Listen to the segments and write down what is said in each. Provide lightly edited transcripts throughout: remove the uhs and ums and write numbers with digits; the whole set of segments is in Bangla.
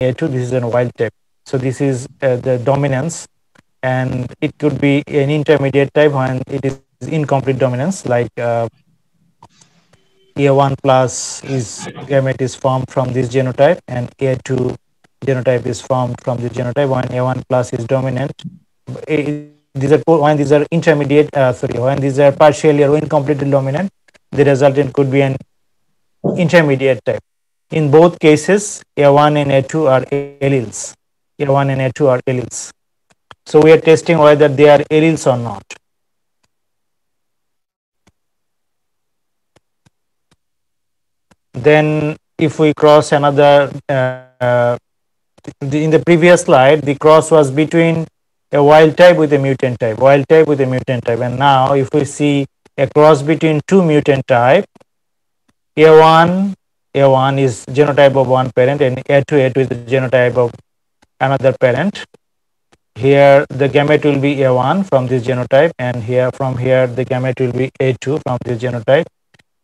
A2, this is a wild type. So this is the dominance, and it could be an intermediate type when it is incomplete dominance, like A1 plus is gamete is formed from this genotype, and A2 genotype is formed from this genotype. When A1 plus is dominant, when these are intermediate, when these are partially or incompletely dominant, the resultant could be an intermediate type. In both cases, A1 and A2 are alleles. A1 and A2 are alleles. So we are testing whether they are alleles or not. Then if we cross another, in the previous slide, the cross was between a wild type with a mutant type, and now if we see a cross between two mutant type, A1 is genotype of one parent, and A2 is the genotype of another parent. Here the gamete will be A1 from this genotype, and from here the gamete will be A2 from this genotype.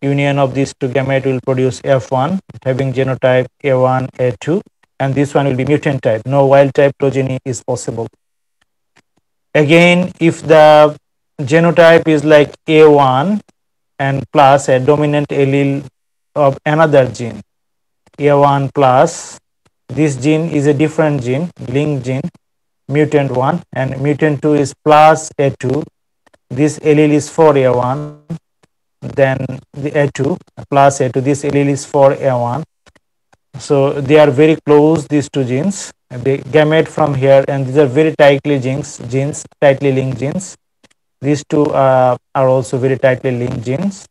Union of these two gamete will produce F1 having genotype A1, A2, and this one will be mutant type. No wild type progeny is possible. Again, if the genotype is like A1 and plus a dominant allele of another gene, A1 plus, this gene is a different gene, linked gene, mutant 1, and mutant 2 is plus A2, this allele is for A1, then the A2 plus A2, this allele is for A1. So they are very close, these two genes. The gamete from here, and these are very tightly tightly linked genes. These two are also very tightly linked genes.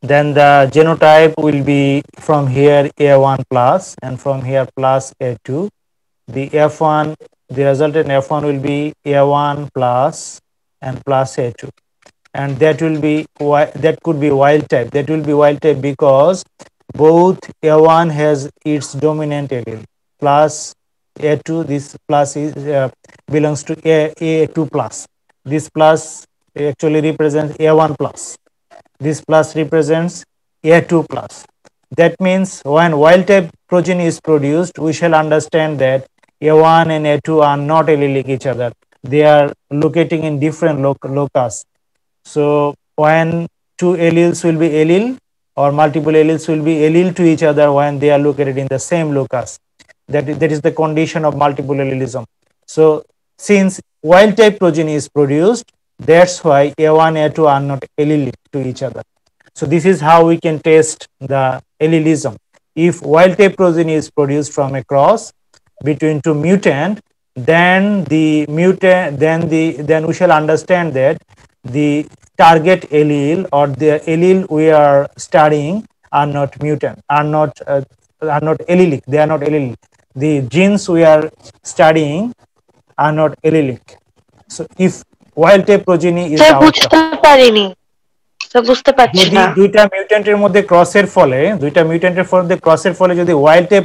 Then the genotype will be from here A1 plus, and from here plus A2. The F1, the resultant F1 will be A1 plus and plus A2. And that could be wild type. That will be wild type because both A1 has its dominant allele plus A2. This plus is belongs to A2 plus. This plus actually represents A1 plus. This plus represents A2 plus. That means when wild type progeny is produced, we shall understand that A1 and A2 are not allelic each other. They are locating in different locus. So when two alleles will be allele or multiple alleles will be allele to each other when they are located in the same locus. That is the condition of multiple allelism. So since wild type progeny is produced, that's why A1, A2 are not allelic to each other. So this is how we can test the allelism. If wild type progeny is produced from a cross between two mutant, then we shall understand that the target allele or the allele we are studying are not mutant, are not allelic. They are not allelic. The genes we are studying are not allelic. So if wild type progeny is বুঝতে পারিনি, বুঝতে পারছি যদি না। দুইটা মিউটেন্টের মধ্যে ক্রসের ফলে যদি ওয়াইল্ড টাইপ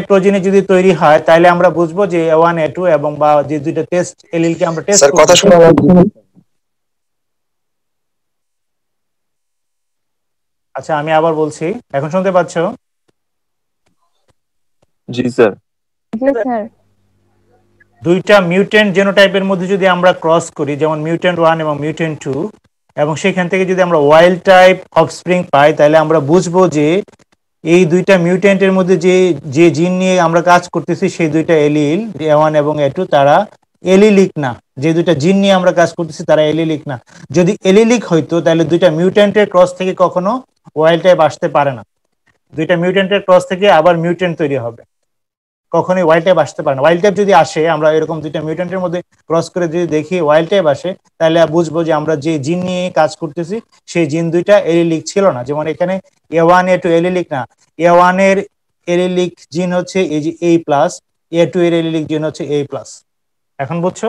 প্রোজেনি যদি তৈরি হয়, তাহলে আমরা বুঝবো যে A1 A2 এবং বা যে দুইটা টেস্ট এলিলকে আমরা টেস্ট করব। কথা শোনা যাচ্ছে? আচ্ছা, আমি আবার বলছি, এখন শুনতে পাচ্ছো? জি স্যার। স্যার, দুইটা মিউটেন্ট জেনোটাইপের মধ্যে যদি আমরা ক্রস করি, যেমন মিউটেন্ট 1 এবং মিউটেন্ট 2, এবং সেখান থেকে যদি আমরা ওয়াইল্ড টাইপ অফস্প্রিং পাই, তাহলে আমরা বুঝবো যে এই দুইটা মিউটেন্টের মধ্যে যে জিন নিয়ে আমরা কাজ করতেছি সেই দুইটা এলিল A1 এবং A2 তারা এলিলিক না। যে দুইটা জিন নিয়ে আমরা কাজ করতেছি তারা এলিলিক না। যদি এলিলিক হইতো তাহলে দুইটা মিউটেন্টের ক্রস থেকে কখনো ওয়াইল্ড টাইপ আসতে পারে না। দুইটা মিউটেন্টের ক্রস থেকে আবার মিউটেন্ট তৈরি হবে, কখনোই ওয়াইল্ড টাইপ আসতে পারে না। ওয়াইল্ড টাইপ যদি আসে, আমরা এরকম দুইটা মিউটেন্টের মধ্যে ক্রস করে যদি দেখি ওয়াইল্ড টাইপ আসে, তাহলে বুঝবো যে আমরা যে জিন নিয়ে কাজ করতেছি সেই জিন দুইটা এলিলিক ছিল না। যেমন এখানে A1 A2 এলিলিক না, A1 এর এলিলিক জিন হচ্ছে এই যে A+, A2 এর এলিলিক জিন হচ্ছে A+। এখন বুঝছো?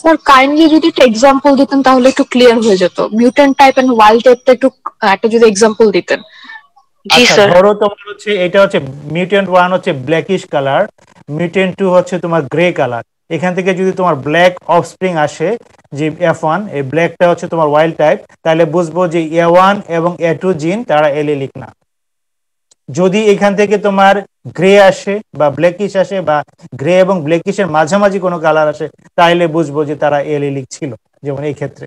স্যার কাইন্ডলি যদি একটা এক্সাম্পল দিতেন তাহলে একটু ক্লিয়ার হয়ে যেত। মিউটেন্ট টাইপ এন্ড ওয়াইল্ড টাইপটা একটু একটা যদি এক্সাম্পল দিতেন। আচ্ছা, ধরো তোমার হচ্ছে এটা হচ্ছে মিউটেন্ট 1 হচ্ছে ব্ল্যাকিশ কালার, মিউটেন্ট 2 হচ্ছে তোমার গ্রে কালার। এখান থেকে যদি তোমার ব্ল্যাক অফস্প্রিং আসে, যে F1, এই ব্ল্যাকটা হচ্ছে তোমার ওয়াইল্ড টাইপ, তাহলে বুঝবো যে A1 এবং A2 জিন তারা এলিলিক না। যদি এখান থেকে তোমার গ্রে আসে বা ব্ল্যাকিশ আসে বা গ্রে এবং ব্ল্যাকিশের মাঝামাঝি কোনো কালার আসে, তাহলে বুঝবো যে তারা এলিলিক ছিল, যেমন এই ক্ষেত্রে।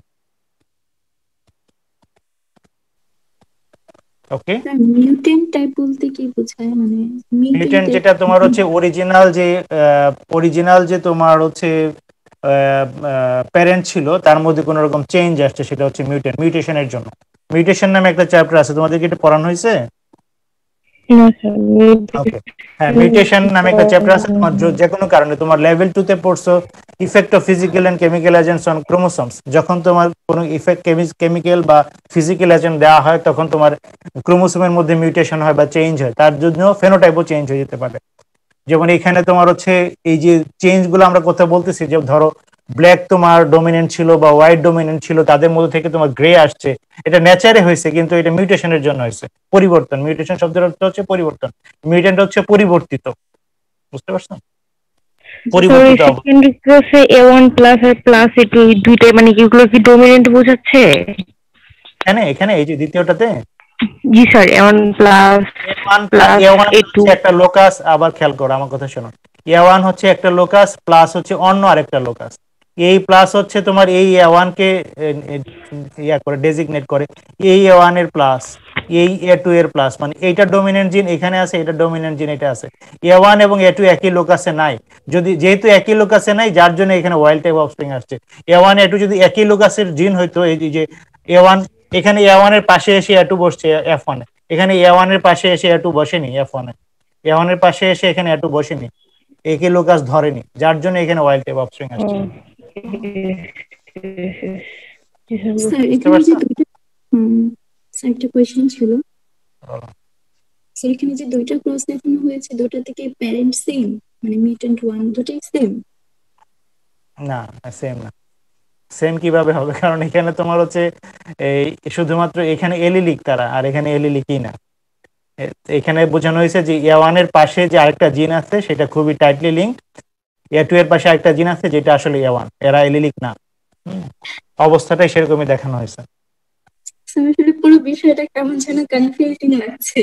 ওকে, মিউটেন্ট টাইপ বলতে কি বোঝায়, মানে মিউটেন্ট মিউটেন্টের? যেটা তোমার হচ্ছে অরিজিনাল যে তোমার হচ্ছে প্যারেন্ট ছিল, তার মধ্যে কোনো রকম চেঞ্জ আসছে, সেটা হচ্ছে মিউটেন্ট। মিউটেশনের জন্য মিউটেশন নামে একটা চ্যাপ্টার আছে, তোমাদেরকে এটা পড়ানো হয়েছে? না স্যার, ওকে, হ্যাঁ, মিউটেশন নামে একটা চ্যাপ্টার আছে তোমার, যে কোনো কারণে তোমার লেভেল 2 তে পড়ছো effect of physical and chemical agents on chromosomes. যখন তোমার কোনো ইফেক্ট কেমিক্যাল বা ফিজিক্যাল এজেন্ট দেওয়া হয়, তখন তোমার ক্রোমোসোমের মধ্যে মিউটেশন হয় বা চেঞ্জ হয়, তার জন্য ফেনোটাইপও চেঞ্জ হয়ে যেতে পারে। যেমন এখানে তোমার হচ্ছে এই যে চেঞ্জ গুলো আমরা কথা বলতেছি, যে ধরো ব্ল্যাক তোমার ডমিনেন্ট ছিল বা হোয়াইট ডমিনেন্ট ছিল, তাদের মধ্যে থেকে তোমার গ্রে আসছে, এটা নেচারে হয়েছে, কিন্তু এটা মিউটেশনের জন্য হয়েছে, পরিবর্তন। মিউটেশন শব্দের অর্থ হচ্ছে পরিবর্তন, মিউটেন্ট হচ্ছে পরিবর্তিত, বুঝতে পারছো? পরিবর্তিত অবস্থা। সেকেন্ড ক্রসে A1 প্লাস আর প্লাস A2 এই দুইটাই মানে কি, এগুলো কি ডমিনেন্ট বোঝাচ্ছে? এখানে এই যে দ্বিতীয়টাতে জি sir, A1 plus plus A1 A2। হচ্ছে একটা লোকাস, আবার খেয়াল করো আমার কথা শোনো। A1 হচ্ছে একটা লোকাস, প্লাস হচ্ছে অন্য আরেকটা লোকাস। এই প্লাস হচ্ছে তোমার এই A1 কে ইয়া করে ডেজিগনেট করে, এই A1 এর প্লাস, এই A2 এর প্লাস, মানে এইটা ডমিনেন্ট জিন এখানে আছে, এটা ডমিনেন্ট জিন এটা আছে। A1 এবং A2 একই লোকাসে নাই, যেহেতু একই লোকাসে নাই, যার জন্য এখানে ওয়াইল্ড টাইপ অফস্প্রিং আসছে। A1 A2 যদি একই লোকাসের জিন হইতো, এই যে A1, এখানে A1 এর পাশে এসে A2 বসছে F1 এ, এখানে A1 এর পাশে এসে A2 বসেনি F1 এ, A1 এর পাশে এসে এখানে A2 বসেনি, একই লোকাস ধরেনি, যার জন্য এখানে ওয়াইল্ড টাইপ অফস্প্রিং আসছে। স্যার বুঝতে এখানে যে পারছো? দুইটা, স্যার একটা কোয়েশ্চেন ছিল। স্যার এখানে যে দুইটা ক্রস দেখানো হয়েছে, দুটা থেকে প্যারেন্ট সেম, মানে মিউটেন্ট ওয়ান দুটাই সেম? না, সেম না। সেম কিভাবে হবে, কারণ এখানে তোমার হচ্ছে এই শুধুমাত্র এখানে এলিলিক তারা, আর এখানে এলিলিকই না। এখানে বোঝানো হয়েছে যে A1 এর পাশে যে আরেকটা জিন আছে, সেটা খুবই টাইটলি লিঙ্ক। A2 এর পাশে আরেকটা জিন আছে, যেটা আসলে A1, এরা এলিলিক না। অবস্থাটাই সেরকমই দেখানো হয়েছে। স্যার আসলে পুরো বিষয়টা কেমন যেন কনফিউজিং লাগছে।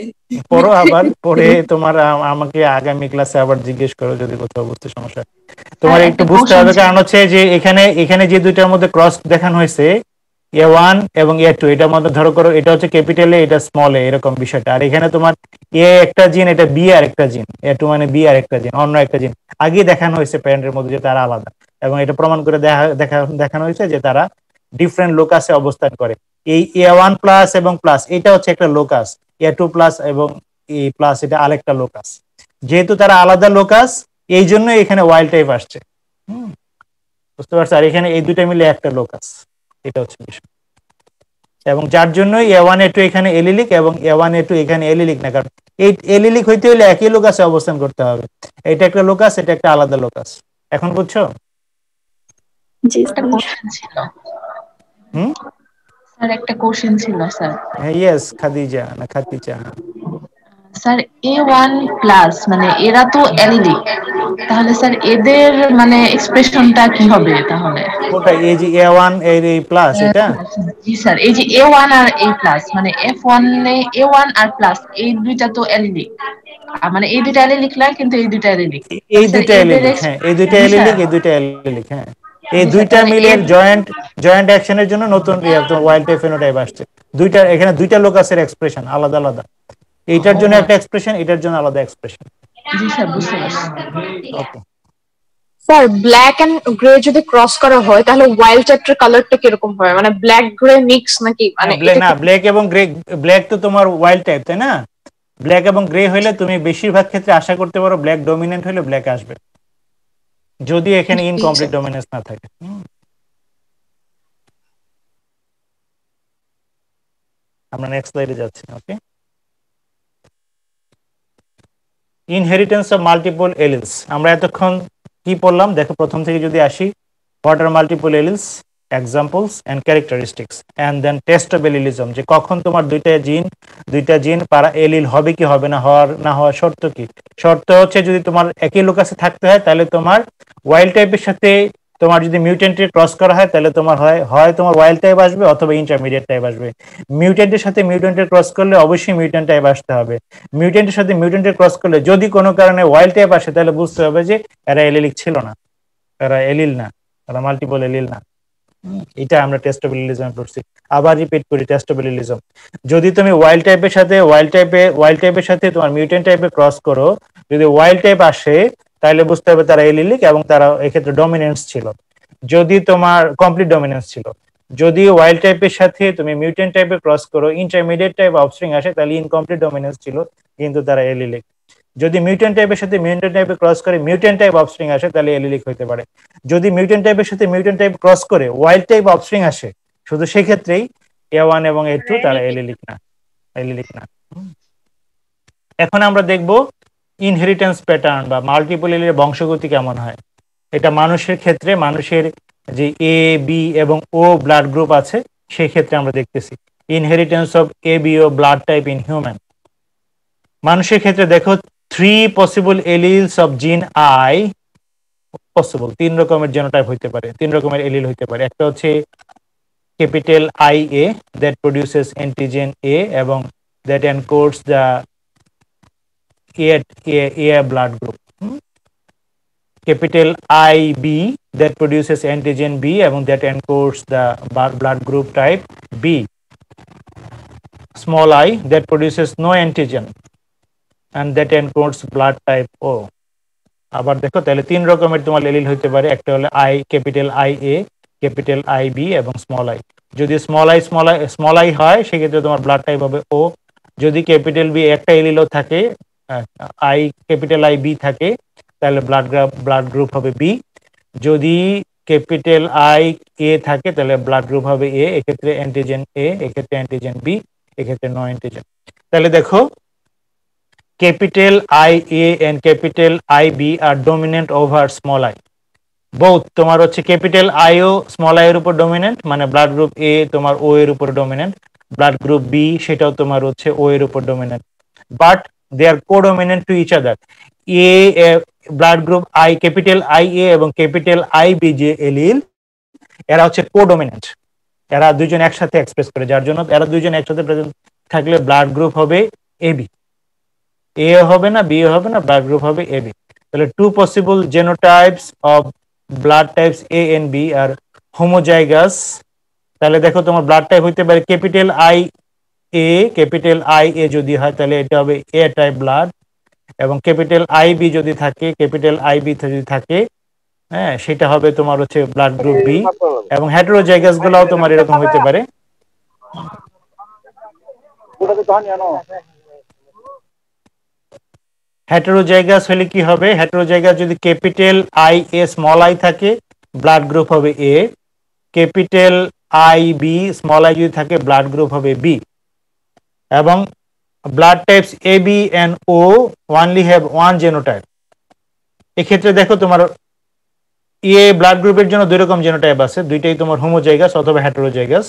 পড়ো, আবার পড়ে তোমার আমাকে আগামী ক্লাসে আবার জিজ্ঞেস করো যদি কোথাও বুঝতে সমস্যা হয়। তোমার একটু বুঝতে হবে, কারণ হচ্ছে যে এখানে যে দুইটার মধ্যে ক্রস দেখানো হয়েছে, A1 এবং A2, এটার মধ্যে ধরো করো এটা হচ্ছে ক্যাপিটাল এ, এটা স্মল এ, এরকম বিষয়টা। আর এখানে তোমার A একটা জিন, এটা B আর একটা জিন, A2 মানে B আর একটা জিন, অন্য একটা জিন আগে দেখানো হয়েছে প্যারেন্টের মধ্যে, যে তারা আলাদা, এবং এটা প্রমাণ করে দেখানো হয়েছে যে তারা ডিফারেন্ট লোকাসে অবস্থান করে। এই A1 প্লাস এবং প্লাস এটা হচ্ছে একটা লোকাস, A2 প্লাস এবং এ প্লাস এটা আরেকটা লোকাস। যেহেতু তারা আলাদা লোকাস, এই জন্য এখানে ওয়াইল্ড টাইপ আসছে। বুঝতে পারছো? আর এখানে এই দুইটা মিলে একটা লোকাস, এটা হচ্ছে বিষয়। এবং যার জন্যই A1 A2 এখানে এলিলিক এবং A1 A2 এখানে এলিলিক না, কারণ এই এলিলিক হইতে হলে একই লোকাসে অবস্থান করতে হবে। এটা একটা লোকাস, এটা একটা আলাদা লোকাস। এখন বুঝছো? জি একটা কোশ্চেন ছিল হুম, স্যার, একটা কোশ্চেন ছিল স্যার। হ্যাঁ, ইয়েস, খাদিজা না খাতিজা। স্যার A1 প্লাস মানে এরা তো অ্যালিলিক, তাহলে স্যার এদের মানে এক্সপ্রেশনটা কি হবে তাহলে? ওটা এই যে A1 এর এই প্লাস এটা, জি স্যার, এই যে A1 আর A প্লাস মানে F1 এ A1 আর প্লাস এই দুইটা তো অ্যালিলিক, মানে এই দুইটা অ্যালিলিক না, কিন্তু এই দুইটা অ্যালিলিক, এই তাহলে স্যার দুইটা এদের এলিলিক, হ্যাঁ এই দুইটা জি স্যার, এলিলিক, এই দুইটা এলিলিক, হ্যাঁ এই জি স্যার, দুইটা তাহলে মিলে জয়েন্ট অ্যাকশনের জন্য নতুন ওয়াইল্ড টাইপ ফেনোটাইপ আসছে। দুইটা এখানে দুইটা লোকাসের এক্সপ্রেশন আলাদা আলাদা, এইটার জন্য একটা এক্সপ্রেশন, এটার জন্য আলাদা এক্সপ্রেশন। জি স্যার বুঝতে পারছি। ওকে, স্যার ব্ল্যাক এন্ড গ্রে যদি ক্রস করা হয়, তাহলে ওয়াইল্ড টাইপের কালারটা কিরকম হয়? মানে ব্ল্যাক গ্রে মিক্স নাকি? মানে এটা না ব্ল্যাক এবং গ্রে, ব্ল্যাক তো তোমার ওয়াইল্ড টাইপ, তাই না? ব্ল্যাক এবং গ্রে হইলে তুমি বেশিরভাগ ক্ষেত্রে আশা করতে পারো ব্ল্যাক ডমিনেন্ট হলে ব্ল্যাক আসবে, যদি এখানে ইনকমপ্লিট ডমিনেন্স না থাকে। আমরা নেক্সট স্লাইডে যাচ্ছি। Okay, inheritance of multiple alleles. আমরা এতক্ষণ কি পড়লাম দেখো, প্রথম থেকে যদি আসি, what are multiple alleles, examples and characteristics, and then test of allelism, যে কখন তোমার দুইটা জিন পারা এলিল হবে কি হবে না, হওয়ার শর্ত কি? শর্ত হচ্ছে যদি তোমার একই লোকাসে থাকতে হয়, তাহলে তোমার ওয়াইল্ড টাইপের সাথে তোমার যদি মিউটেন্টে ক্রস করা হয় তাহলে তোমার হয় তোমার ওয়াইল্ড টাইপ আসবে অথবা ইন্টারমিডিয়েট টাইপ আসবে। মিউটেন্টের সাথে মিউটেন্টের ক্রস করলে অবশ্যই মিউটেন্ট টাইপ আসতে হবে। মিউটেন্টের সাথে মিউটেন্টের ক্রস করলে যদি কোনো কারণে ওয়াইল্ড টাইপ আসে তাহলে বুঝতে হবে যে এরা এলিলিক ছিল না, এরা এলিল না, এরা মাল্টিপল এলিল না। এটা আমরা টেস্টেবিলিজম পড়ছি। আবার রিপিট করি, টেস্টেবিলিজম। যদি তুমি ওয়াইল্ড টাইপের সাথে তোমার মিউটেন্ট টাইপে ক্রস করো, যদি ওয়াইল্ড টাইপ আসে তাহলে বুঝতে হবে তারা এলিলিক এবং তারা এক্ষেত্রে ডমিনেন্স ছিল, যদি তোমার কমপ্লিট ডমিনেন্স ছিল। যদি ওয়াইল্ড টাইপের সাথে তুমি মিউটেন্ট টাইপে ক্রস করো, ইন্টারমিডিয়েট টাইপ অফস্প্রিং আসে তাহলে ইনকমপ্লিট ডমিনেন্স ছিল, কিন্তু তারা এলিলিক। যদি মিউটেন্ট টাইপের সাথে মিউটেন্ট টাইপে ক্রস করে মিউটেন্ট টাইপ অফস্প্রিং আসে তাহলে এলিলিক হতে পারে। যদি মিউটেন্ট টাইপের সাথে মিউটেন্ট টাইপ ক্রস করে ওয়াইল্ড টাইপ অফস্প্রিং আসে, শুধু সেক্ষেত্রেই A1 এবং A2 তারা এলিলিক না। এখন আমরা দেখব ইনহেরিটেন্স প্যাটার্ন বা মাল্টিপল এলিলের বংশগতি কেমন হয়। এটা মানুষের ক্ষেত্রে, মানুষের যে A, B এবং O ব্লাড গ্রুপ আছে সেই ক্ষেত্রে আমরা দেখতেছি inheritance of ABO blood type in human. মানুষের ক্ষেত্রে দেখো 3 পসিবল এলিলস অফ জিন I পসিবল, 3 রকমের জেনোটাইপ হইতে পারে, 3 রকমের এলিল হইতে পারে। একটা হচ্ছে capital IA that produces antigen A এবং that encodes the A blood group. Capital IB that produces antigen B এবং that encodes the blood group type B. Small I that produces no antigen and that encodes blood type O. আবার দেখো তাহলে 3 রকমের তোমার এলিল হইতে পারে। একটা হলো ক্যাপিটাল IA, ক্যাপিটাল IB এবং স্মল I। যদি স্মল I হয় সেক্ষেত্রে তোমার ব্লাড টাইপ হবে O। যদি ক্যাপিটাল B একটা এলিলও থাকে, ক্যাপিটাল IB থাকে, তাহলে ব্লাড গ্রুপ হবে B। যদি ক্যাপিটাল IA থাকে তাহলে ব্লাড গ্রুপ হবে A, এক্ষেত্রে অ্যান্টিজেন A, এক্ষেত্রে অ্যান্টিজেন B, এক্ষেত্রে নো অ্যান্টিজেন। তাহলে দেখো capital IA and capital IB are dominant over small I. Both তোমার হচ্ছে ক্যাপিটাল IO স্মল I এর উপর ডমিনেন্ট, মানে ব্লাড গ্রুপ A তোমার O এর উপর ডমিনেন্ট, ব্লাড গ্রুপ B সেটাও তোমার হচ্ছে O এর উপর dominant, but they are codominant to each other. Blood group capital IA এবং ক্যাপিটাল IB যে এলিল, এরা হচ্ছে কোডমিনেন্ট, এরা দুইজন একসাথে এক্সপ্রেস করে, যার জন্য এরা দুইজন একসাথে প্রেজেন্ট থাকলে ব্লাড গ্রুপ হবে AB। A হবে না, B হবে না, ব্লাড গ্রুপ হবে AB। তাহলে 2 possible genotypes of blood types A and B আর হোমোজাইগাস। তাহলে দেখো তোমার ব্লাড টাইপ হইতে পারে ক্যাপিটাল IA যদি হয় তাহলে এটা হবে A টাইপ ব্লাড, এবং ক্যাপিটাল IB যদি থাকে, ক্যাপিটাল IB যদি থাকে, হ্যাঁ, সেটা হবে তোমার হচ্ছে ব্লাড গ্রুপ B। এবং হেটেরোজাইগাস গুলাও তোমার এরকম হইতে পারে। হেটেরোজাইগাস হলে কি হবে? হেটেরোজাইগাস যদি ক্যাপিটাল IA স্মল I থাকে ব্লাড গ্রুপ হবে A, capital IB small I যদি থাকে ব্লাড গ্রুপ হবে B। এবং blood types AB and O only have one genotype। এক্ষেত্রে দেখো তোমার A ব্লাড গ্রুপের জন্য 2 রকম জেনোটাইপ আছে, দুইটাই তোমার হোমোজাইগাস অথবা হেটেরোজাইগাস।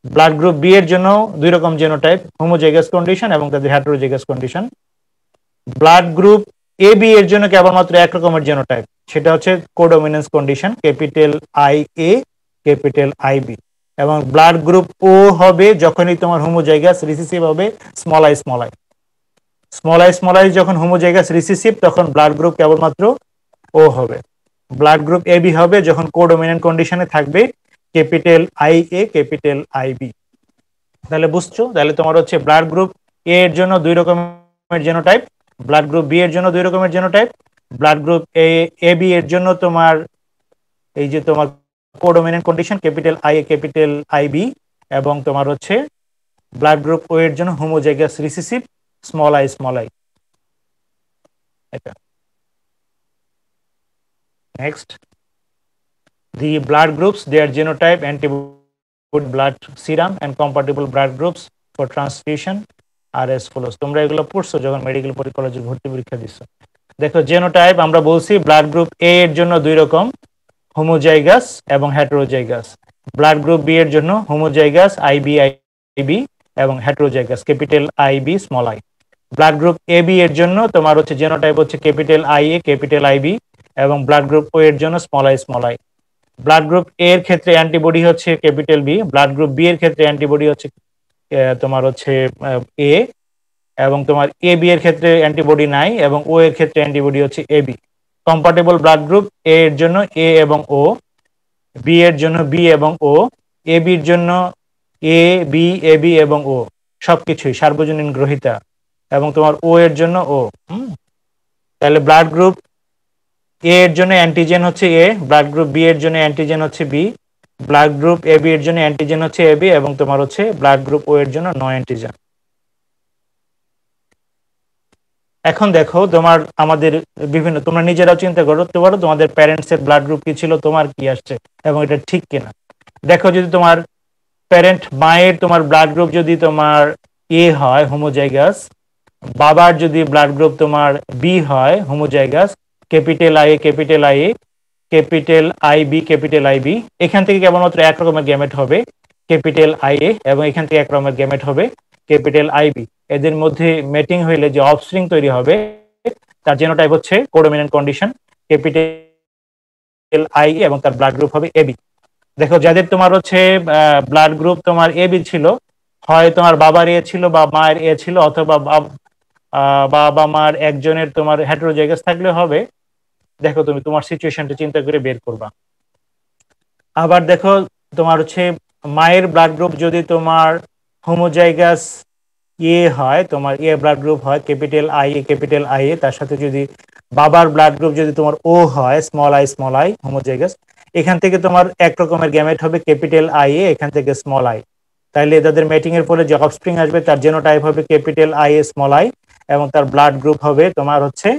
ব্লাড গ্রুপ B এর জন্য 2 রকম জেনোটাইপ, হোমোজাইগাস কন্ডিশন এবং তাদের heterozygous condition. Blood group AB এর জন্য কেবলমাত্র 1 রকমের জেনোটাইপ, সেটা হচ্ছে codominance condition, capital IA, capital IB। এবং ব্লাড গ্রুপ O হবে যখনই তোমার হোমোজাইগাস রিসিসিভ হবে স্মল i যখন হোমোজাইগাস রিসিসিভ তখন ব্লাড গ্রুপ কেবলমাত্র O হবে। ব্লাড গ্রুপ AB হবে যখন কোডমিনেন্ট কন্ডিশনে থাকবে ক্যাপিটাল IA, ক্যাপিটাল IB। তাহলে বুঝছো? তাহলে তোমার হচ্ছে ব্লাড গ্রুপ A এর জন্য 2 রকমের জেনোটাইপ, ব্লাড গ্রুপ B এর জন্য 2 রকমের জেনোটাইপ, ব্লাড গ্রুপ AB এর জন্য তোমার এই যে তোমার codominant condition capital IA, capital IB, এবং তোমার হচ্ছে ব্লাড গ্রুপ O এর জন্য হোমোজাইগাস রিসিসিভ স্মল i। এটা next, the blood groups, their genotype, antibody blood serum and compatible blood groups for transfusion are as follows। তোমরা এগুলো পড়ছো যখন মেডিকেল কলেজে ভর্তি পরীক্ষা দিছো। দেখো জেনোটাইপ আমরা বলছি ব্লাড গ্রুপ A এর জন্য 2 রকম, হোমোজাইগাস এবং হেটেরোজাইগাস। ব্লাড গ্রুপ B এর জন্য হোমোজাইগাস IB এবং heterozygous capital IB small I। Blood group AB এর জন্য তোমার হচ্ছে জেনোটাইপ হচ্ছে ক্যাপিটাল IA, ক্যাপিটাল IB, এবং ব্লাড গ্রুপ O এর জন্য small i। Blood group A এর ক্ষেত্রে অ্যান্টিবডি হচ্ছে capital B, blood group B এর ক্ষেত্রে অ্যান্টিবডি হচ্ছে তোমার হচ্ছে এ, এবং তোমার এ বি এর ক্ষেত্রে অ্যান্টিবডি নাই, এবং ও এর ক্ষেত্রে অ্যান্টিবডি হচ্ছে A B. কম্পাটেবল blood group A এর জন্য এ এবং ও, বি এর জন্য বি এবং ও, এ বির জন্য এ বি এ বি এবং ও, সবকিছুই সার্বজনীন গ্রহিতা, এবং তোমার ও এর জন্য ও। তাহলে ব্লাড গ্রুপ এ এর জন্য অ্যান্টিজেন হচ্ছে এ, ব্লাড গ্রুপ বি এর জন্য অ্যান্টিজেন হচ্ছে B, blood group A B এর জন্য অ্যান্টিজেন হচ্ছে এ বি, এবং তোমার হচ্ছে ব্লাড গ্রুপ ও এর জন্য নো অ্যান্টিজেন। এখন দেখো তোমার আমাদের বিভিন্ন, তোমরা নিজেরাও চিন্তা করতে পারো তোমাদের প্যারেন্টস এর ব্লাড গ্রুপ কি ছিল, তোমার কি আসছে এবং এটা ঠিক কিনা। দেখো যদি তোমার প্যারেন্ট মায়ের তোমার ব্লাড গ্রুপ যদি তোমার এ হয় হোমোজাইগাস, বাবার যদি ব্লাড গ্রুপ তোমার বি হয় homozygous, capital I capital I capital I B capital I B, এখান থেকে কেবলমাত্র এক রকমের গ্যামেট হবে ক্যাপিটাল আই এ, এবং এখান থেকে এক রকমের গ্যামেট হবে ক্যাপিটাল আই বি। এদের মধ্যে মেটিং হইলে যে অফস্প্রিং তৈরি হবে তার জেনোটাইপ হচ্ছে কোডোমিনেন্ট কন্ডিশন ক্যাপিটাল আই এ, এবং তার ব্লাড গ্রুপ হবে এবি। দেখো যাদের তোমার হচ্ছে ব্লাড গ্রুপ তোমার এবি ছিল, হয় তোমার বাবার এ ছিল বা মায়ের এ ছিল, অথবা বাবা মার একজনের তোমার হেটেরোজাইগাস থাকলে হবে। দেখো তুমি তোমার সিচুয়েশনটা চিন্তা করে বের করবা। আবার দেখো তোমার হচ্ছে মায়ের ব্লাড গ্রুপ যদি তোমার হোমোজাইগাস এ হয়, তোমার এ ব্লাড গ্রুপ হয় ক্যাপিটাল আই এ, তার সাথে যদি বাবার ব্লাড গ্রুপ যদি তোমার ও হয় স্মল আই হোমোজাইগাস, এখান থেকে তোমার এক রকমের গ্যামেট হবে ক্যাপিটাল আই এ, এখান থেকে স্মল আই। তাইলে তাদের ম্যাটিং এর ফলে যে অফস্প্রিং আসবে তার জেনোটাইপ হবে capital I A small I, এবং তার ব্লাড গ্রুপ হবে তোমার হচ্ছে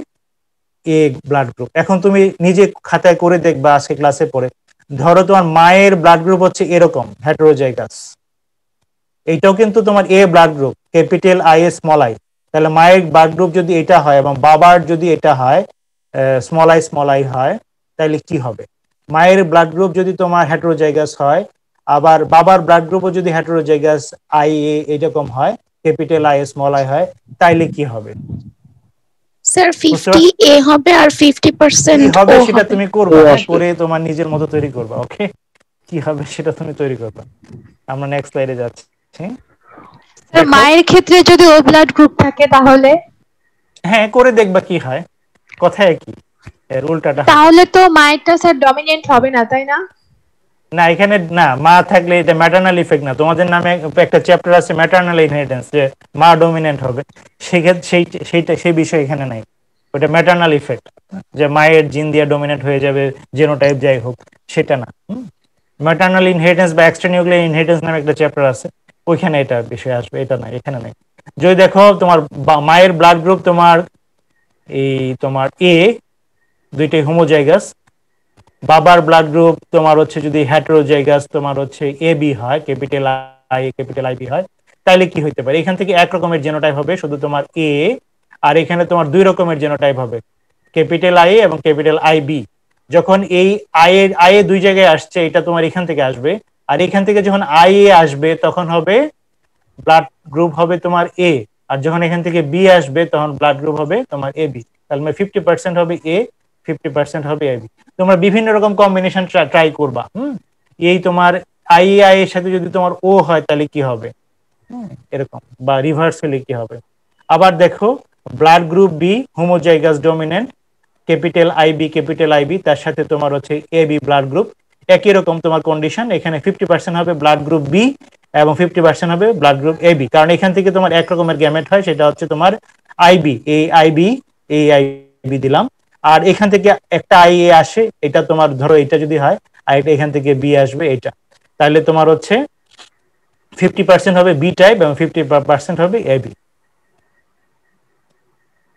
এ ব্লাড গ্রুপ। এখন তুমি নিজে খাতায় করে দেখবা আজকে ক্লাসে পড়ে, ধরো তোমার মায়ের ব্লাড গ্রুপ হচ্ছে এরকম হেটেরোজাইগাস, এইটাও কিন্তু তোমার A blood group capital I A small I. তাহলে মায়ের ব্লাড গ্রুপ যদি এটা হয় এবং বাবার যদি এটা হয় স্মল আই হয়, তাহলে কি হবে? মায়ের ব্লাড গ্রুপ যদি তোমার হেটেরোজাইগাস হয়, আবার বাবার ব্লাড গ্রুপও যদি হেটেরোজাইগাস আই এ এরকম হয়, ক্যাপিটাল আই স্মল আই হয়, তাইলে কি হবে? স্যার 50 এ হবে আর 50% কি হবে ও সেটা হবে। তুমি করবা, করে তোমার নিজের মতো তৈরি করবা। ওকে, কি হবে সেটা তুমি তৈরি করবা। আমরা নেক্সট স্লাইডে যাচ্ছি। স্যার মায়ের ক্ষেত্রে যদি ও ব্লাড গ্রুপ থাকে তাহলে? হ্যাঁ, করে দেখবা কি হয়, কথায় কি এর উল্টাটা। তাহলে তো মায়েরটা স্যার ডমিনেন্ট হবে না, তাই না? না, এখানে না, মা থাকলে এটা ম্যাটারনাল ইফেক্ট না। তোমাদের নামে একটা চ্যাপ্টার আছে ম্যাটারনাল ইনহেরিটেন্স, যে মা ডমিনেন্ট হবে, সেইটা সেই বিষয় এখানে নাই। ওটা ম্যাটারনাল ইফেক্ট, যে মায়ের জিন দিয়ে ডমিনেন্ট হয়ে যাবে জেনোটাইপ যাই হোক, সেটা না। ম্যাটারনাল ইনহেরিটেন্স বা এক্সট্রানিউক্লিয়ার ইনহেরিটেন্স নামে একটা চ্যাপ্টার আছে, ওইখানে এটা বিষয় আসবে, এটা না, এখানে নাই। যদি দেখো তোমার মায়ের ব্লাড গ্রুপ তোমার এই তোমার এ, দুইটাই হোমোজাইগাস, বাবার ব্লাড গ্রুপ তোমার হচ্ছে যদি হেটেরোজাইগাস তোমার হচ্ছে এ বি হয় ক্যাপিটাল আই বি হয়, তাহলে কি হইতে পারে? এখান থেকে এক রকমের জেনোটাইপ হবে শুধু তোমার এ, আর এখানে তোমার দুই রকমের জেনোটাইপ হবে ক্যাপিটাল আই এবং ক্যাপিটাল আই বি। যখন এই আই এ দুই জায়গায় আসছে, এটা তোমার এখান থেকে আসবে, আর এখান থেকে যখন আই এ আসবে তখন হবে ব্লাড গ্রুপ হবে তোমার এ, আর যখন এখান থেকে বি আসবে তখন ব্লাড গ্রুপ হবে তোমার এ বি। তাহলে 50% হবে এ, 50% হবে এ বি। তোমরা বিভিন্ন রকম কম্বিনেশন ট্রাই করবা। এই তোমার আই এর সাথে যদি তোমার ও হয় তাহলে কি হবে, এরকম, বা রিভার্স হলে কি হবে। আবার দেখো blood group B homozygous dominant capital I B, তার সাথে তোমার হচ্ছে এ বি ব্লাড গ্রুপ, একই রকম তোমার কন্ডিশন। এখানে 50% হবে ব্লাড গ্রুপ বি এবং 50% হবে ব্লাড গ্রুপ এ বি, কারণ এখান থেকে তোমার এক রকমের গ্যামেট হয়, সেটা হচ্ছে তোমার আইবি, এই আইবি দিলাম, আর এখান থেকে একটা আই এ আসে, এটা তোমার ধরো এটা যদি হয়, আর এটা এখান থেকে বি আসবে এটা, তাহলে তোমার হচ্ছে 50% হবে বি টাইপ এবং 50% হবে এ বি।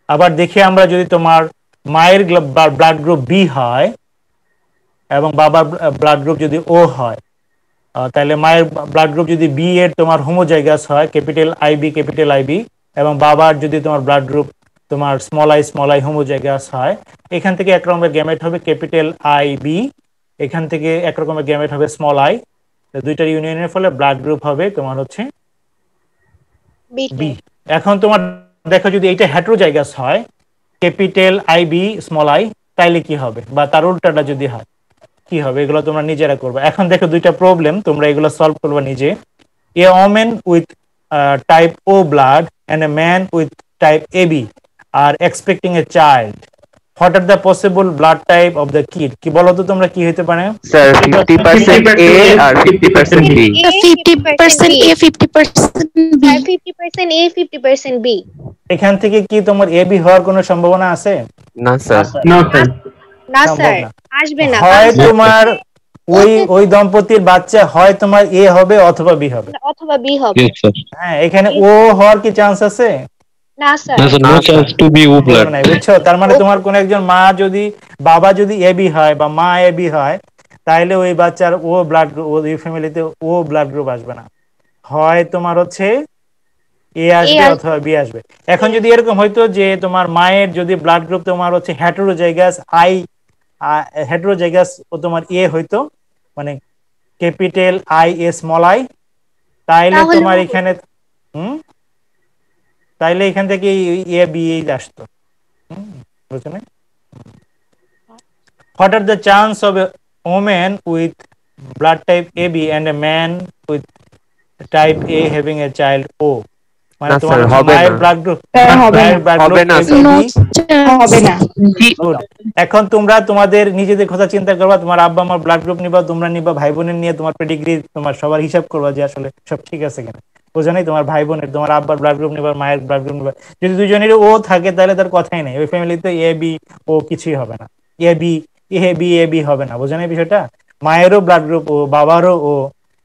আবার দেখি আমরা যদি তোমার মায়ের ব্লাড গ্রুপ বি হয় এবং বাবার ব্লাড গ্রুপ যদি ও হয়, তাহলে মায়ের ব্লাড গ্রুপ যদি বি এর তোমার হোমোজাইগাস হয় ক্যাপিটাল আইবি, এবং বাবার যদি তোমার ব্লাড গ্রুপ তোমার স্মল আই হোমোজাইগাস হয়, এখান থেকে এক রকমের গ্যামেট হবে ক্যাপিটাল আই বি, এখান থেকে এক রকমের গ্যামেট হবে স্মল আই, দুইটার ইউনিয়নের ফলে ব্লাড গ্রুপ হবে তোমার হচ্ছে বি। এখন তোমার দেখো যদি এইটা হেটেরোজাইগাস হয় capital I B small I, তাইলে কি হবে, বা তার উল্টাটা যদি হয়, কি হবে এগুলো তোমরা নিজেরা করবে। এখন দেখো দুইটা প্রবলেম, তোমরা এগুলো সলভ করবে নিজে। A woman with type O blood and a man with type AB are expecting a child, what are the possible blood type of the kid? কি বলো তো তোমরা কি হইতে পারে? স্যার 50% A আর 50% B। 50% A 50% B। 50% A 50% B। এখান থেকে কি তোমার AB হওয়ার কোনো সম্ভাবনা আছে? না স্যার। না স্যার। না সম্ভব স্যার, না। আসবে না। হয় কারণ তোমার ওই দম্পতির বাচ্চা হয় তোমার A হবে অথবা B হবে। অথবা B হবে। হ্যাঁ, এখানে ও হওয়ার কি চান্স আছে? না sir. No chance to be O blood। নাই, বুঝছো? তার মানে তোমার কোন একজন মা যদি বাবা যদি AB হয় বা মা AB হয়, তাহলে ওই বাচ্চার ও ব্লাড ওই ফ্যামিলিতে ও ব্লাড গ্রুপ আসবে না, হয় তোমার হচ্ছে A আসবে অথবা B আসবে। এখন যদি এরকম হইতো যে তোমার মায়ের যদি ব্লাড গ্রুপ তোমার হচ্ছে হেটেরোজাইগাস হেটেরোজাইগাস ও তোমার A হইতো, মানে ক্যাপিটাল I স্মল i, তাইলে তোমার এখানে তাইলে এখান থেকে AB আসতো। বুঝছো না? What are the chance of a woman with blood type AB and a man with type A having a child O? মানে তোমার মায়ের ব্লাড গ্রুপ হবে না হবে না। গুড। এখন তোমরা তোমাদের নিজেদের কথা চিন্তা করবা, তোমার আব্বা আমার ব্লাড গ্রুপ নিবা, তোমরা নিবা ভাই বোনের নিয়ে তোমার পেডিগ্রি তোমার সবার হিসাব করবা যে আসলে সব ঠিক আছে কিনা। বোঝা নাই? তোমার ভাই বোনের তোমার আব্বার ব্লাড গ্রুপ নিবা, মায়ের ব্লাড গ্রুপ নিবা, যদি দুজনেরই ও থাকে তাহলে তার কথাই নেই, ওই ফ্যামিলিতে AB ও কিছুই হবে না, AB হবে না। বোঝা নাই বিষয়টা? মায়েরও ব্লাড গ্রুপ ও, বাবারও ও,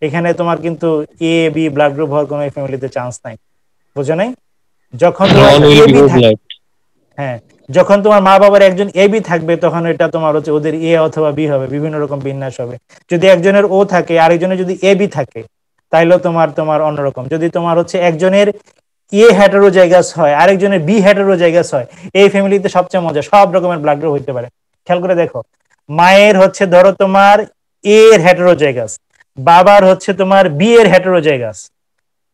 এখানে তোমার কিন্তু AB ব্লাড গ্রুপ হওয়ার কোনো ফ্যামিলিতে চান্স নাই। বোঝা নাই? যখন তোমার AB থাকে, হ্যাঁ, যখন তোমার মা বাবার একজন AB থাকবে তখন এটা তোমার হচ্ছে ওদের A অথবা B হবে, বিভিন্ন রকম বিন্যাস হবে। যদি একজনের O থাকে আরেকজনের যদি AB থাকে তাইলে তোমার অন্যরকম। যদি তোমার হচ্ছে একজনের A হেটেরোজাইগাস হয় আরেকজনের B হেটেরোজাইগাস হয়, এই ফ্যামিলিতে সবচেয়ে মজা, সব রকমের ব্লাড গ্রুপ হইতে পারে। খেয়াল করে দেখো, মায়ের হচ্ছে ধরো তোমার A এর হেটেরোজাইগাস, বাবার হচ্ছে তোমার B এর হেটেরোজাইগাস।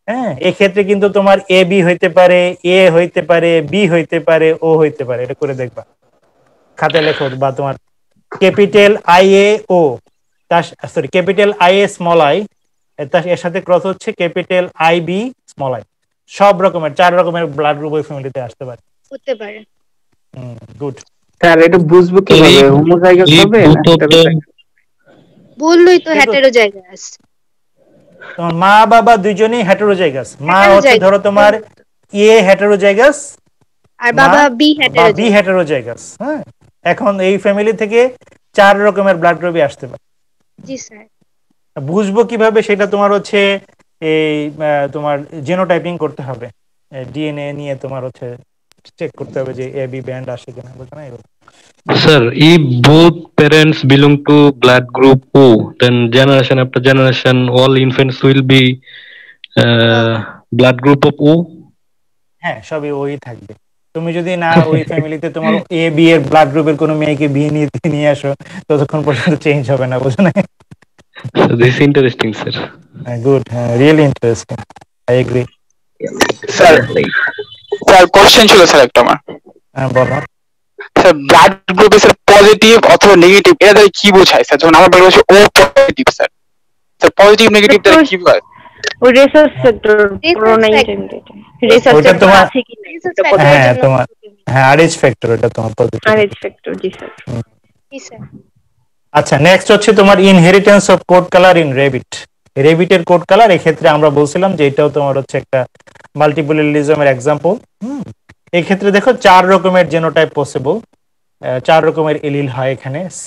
হ্যাঁ, এক্ষেত্রে কিন্তু তোমার AB হইতে পারে, A হইতে পারে, B হইতে পারে, O হইতে পারে। এটা করে দেখবা, খাতায় লেখো। বা তোমার capital IA O sorry capital IA small i এর সাথে ক্রস হচ্ছে ক্যাপিটাল IB স্মল i। সব রকমের 4 রকমের ব্লাড গ্রুপ ওই ফ্যামিলিতে আসতে পারে, হতে পারে। গুড। স্যার এটা বুঝবো কিভাবে? হোমোজাইগাস হবে না হেটেরোজাইগাস? বললোই তো হেটেরোজাইগাস। তোমার মা বাবা দুইজনেই হেটেরোজাইগাস। মা হচ্ছে ধরো তোমার A হেটেরোজাইগাস আর বাবা B হেটেরোজাইগাস। হ্যাঁ, এখন এই ফ্যামিলি থেকে 4 রকমের ব্লাড গ্রুপই আসতে পারে। জি স্যার। বুঝবো কিভাবে? সেটা তোমার হচ্ছে এই তোমার জিনোটাইপিং করতে হবে, DNA নিয়ে তোমার হচ্ছে চেক করতে হবে যে AB ব্যান্ড আসে কিনা। বুঝছো না? Sir, if both parents belong to blood group O, then generation after generation, all infants will be blood group of O. হ্যাঁ, সবই ওই থাকবে। তুমি যদি না ওই ফ্যামিলিতে তোমার AB এর ব্লাড গ্রুপের কোনো মেয়েকে বিয়ে নিয়ে আসো, ততক্ষণ পর্যন্ত চেঞ্জ হবে না। বুঝছো না? This is interesting, sir. Good, really interesting. I agree. Sir question ছিল স্যার একটা আমার। বলো স্যার, ব্লাড গ্রুপে স্যার পজিটিভ অথবা নেগেটিভ এটা দ্বারা কি বোঝায় স্যার? যেমন আমার ব্লাড হচ্ছে O positive sir, sir positive negative দ্বারা কি বোঝায়? ও রিসার্চ ফ্যাক্টর প্রোনাইটেড রিসার্চ ওটা তোমার আছে কি না হ্যাঁ তোমার RH ফ্যাক্টর, এটা তোমার পজিটিভ RH ফ্যাক্টর। জি স্যার। জি স্যার। আচ্ছা, নেক্সট হচ্ছে তোমার inheritance of coat colour in rabbit. রেবিটের কোড কালার, এক্ষেত্রে আমরা বলছিলাম যে এটাও তোমার হচ্ছে একটা মাল্টিপলিলিজমের এক্সাম্পল। এই ক্ষেত্রে দেখো 4 রকমের জেনোটাইপ পসিবল, 4 রকমের এলিল হয় এখানে। C+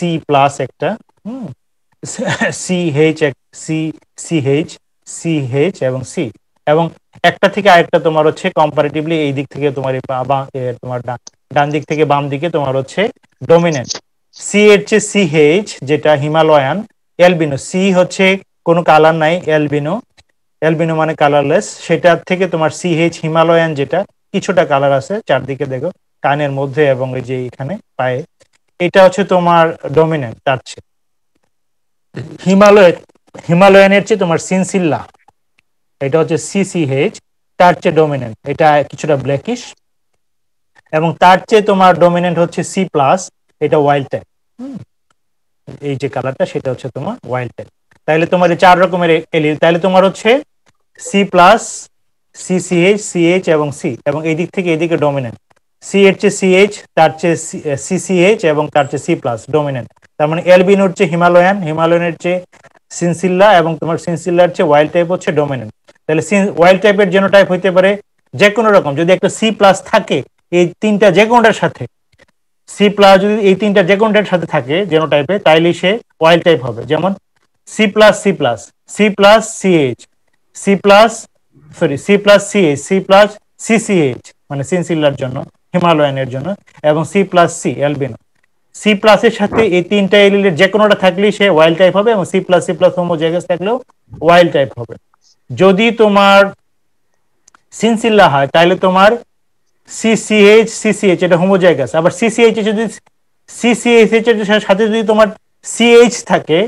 একটা, CH এবং C, এবং একটা থেকে আরেকটা তোমার হচ্ছে কম্পারেটিভলি এই দিক থেকে তোমার তোমার ডান দিক থেকে বাম দিকে তোমার হচ্ছে ডমিনেন্ট। সি এর চেয়ে CH যেটা হিমালয়ান অ্যালবিনো, সি হচ্ছে কোনো কালার নাই, অ্যালবিনো মানে কালারলেস, সেটার থেকে তোমার CH হিমালয়ান যেটা কিছুটা কালার আছে চারদিকে দেখো, কানের মধ্যে এবং এই যে এখানে পায়ে, এটা হচ্ছে তোমার ডমিনেন্ট। তার চেয়ে হিমালয়ানের চেয়ে তোমার সিনসিল্লা, এটা হচ্ছে CCH, তার চেয়ে ডমিনেন্ট, এটা কিছুটা ব্ল্যাকিশ, এবং তার চেয়ে তোমার ডমিনেন্ট হচ্ছে C+, এটা ওয়াইল্ড টাইপ। এই যে কালারটা সেটা হচ্ছে তোমার ওয়াইল্ড টাইপ। তাহলে তোমার এই 4 রকমের এলিল, তাহলে তোমার হচ্ছে সি প্লাস সিসিএইচ সিএইচ এবং সি, এবং এই দিক থেকে এদিকে ডমিনেন্ট। সি এর চেয়ে সিএইচ, তার চেয়ে সিসিএইচ এবং তার চেয়ে সি প্লাস ডমিনেন্ট। তার মানে অ্যালবিনো হচ্ছে হিমালয়ান, হিমালয়ানের চেয়ে সিনসিল্লা, এবং তোমার সিনসিল্লার চেয়ে ওয়াইল্ড টাইপ হচ্ছে ডমিনেন্ট। তাহলে ওয়াইল্ড টাইপের জেনোটাইপ হইতে পারে যে কোনো রকম, যদি একটা সি প্লাস থাকে এই তিনটা যে কোনোটার সাথে, সি প্লাস যদি এই তিনটা যে কোনোটার সাথে থাকে জেনোটাইপে, তাইলে সে ওয়াইল্ড টাইপ হবে। যেমন C plus C plus, C plus CH, C plus C plus CH, C plus CCH মানে সিনসিল্লার জন্য, হিমালয়ানের জন্য, এবং C plus C albino. C প্লাসের সাথে এই তিনটা এলিলের যে কোনোটা থাকলেই সে ওয়াইল্ড টাইপ হবে, এবং সি প্লাস হোমোজাইগাস থাকলেও ওয়াইল্ড টাইপ হবে। যদি তোমার সিনসিল্লা হয় তাহলে তোমার সিসিএইচ সিসিএইচ এটা হোমোজাইগাস, আবার সিসিএইচ যদি সিসিএইচ এর সাথে যদি তোমার সিএইচ থাকে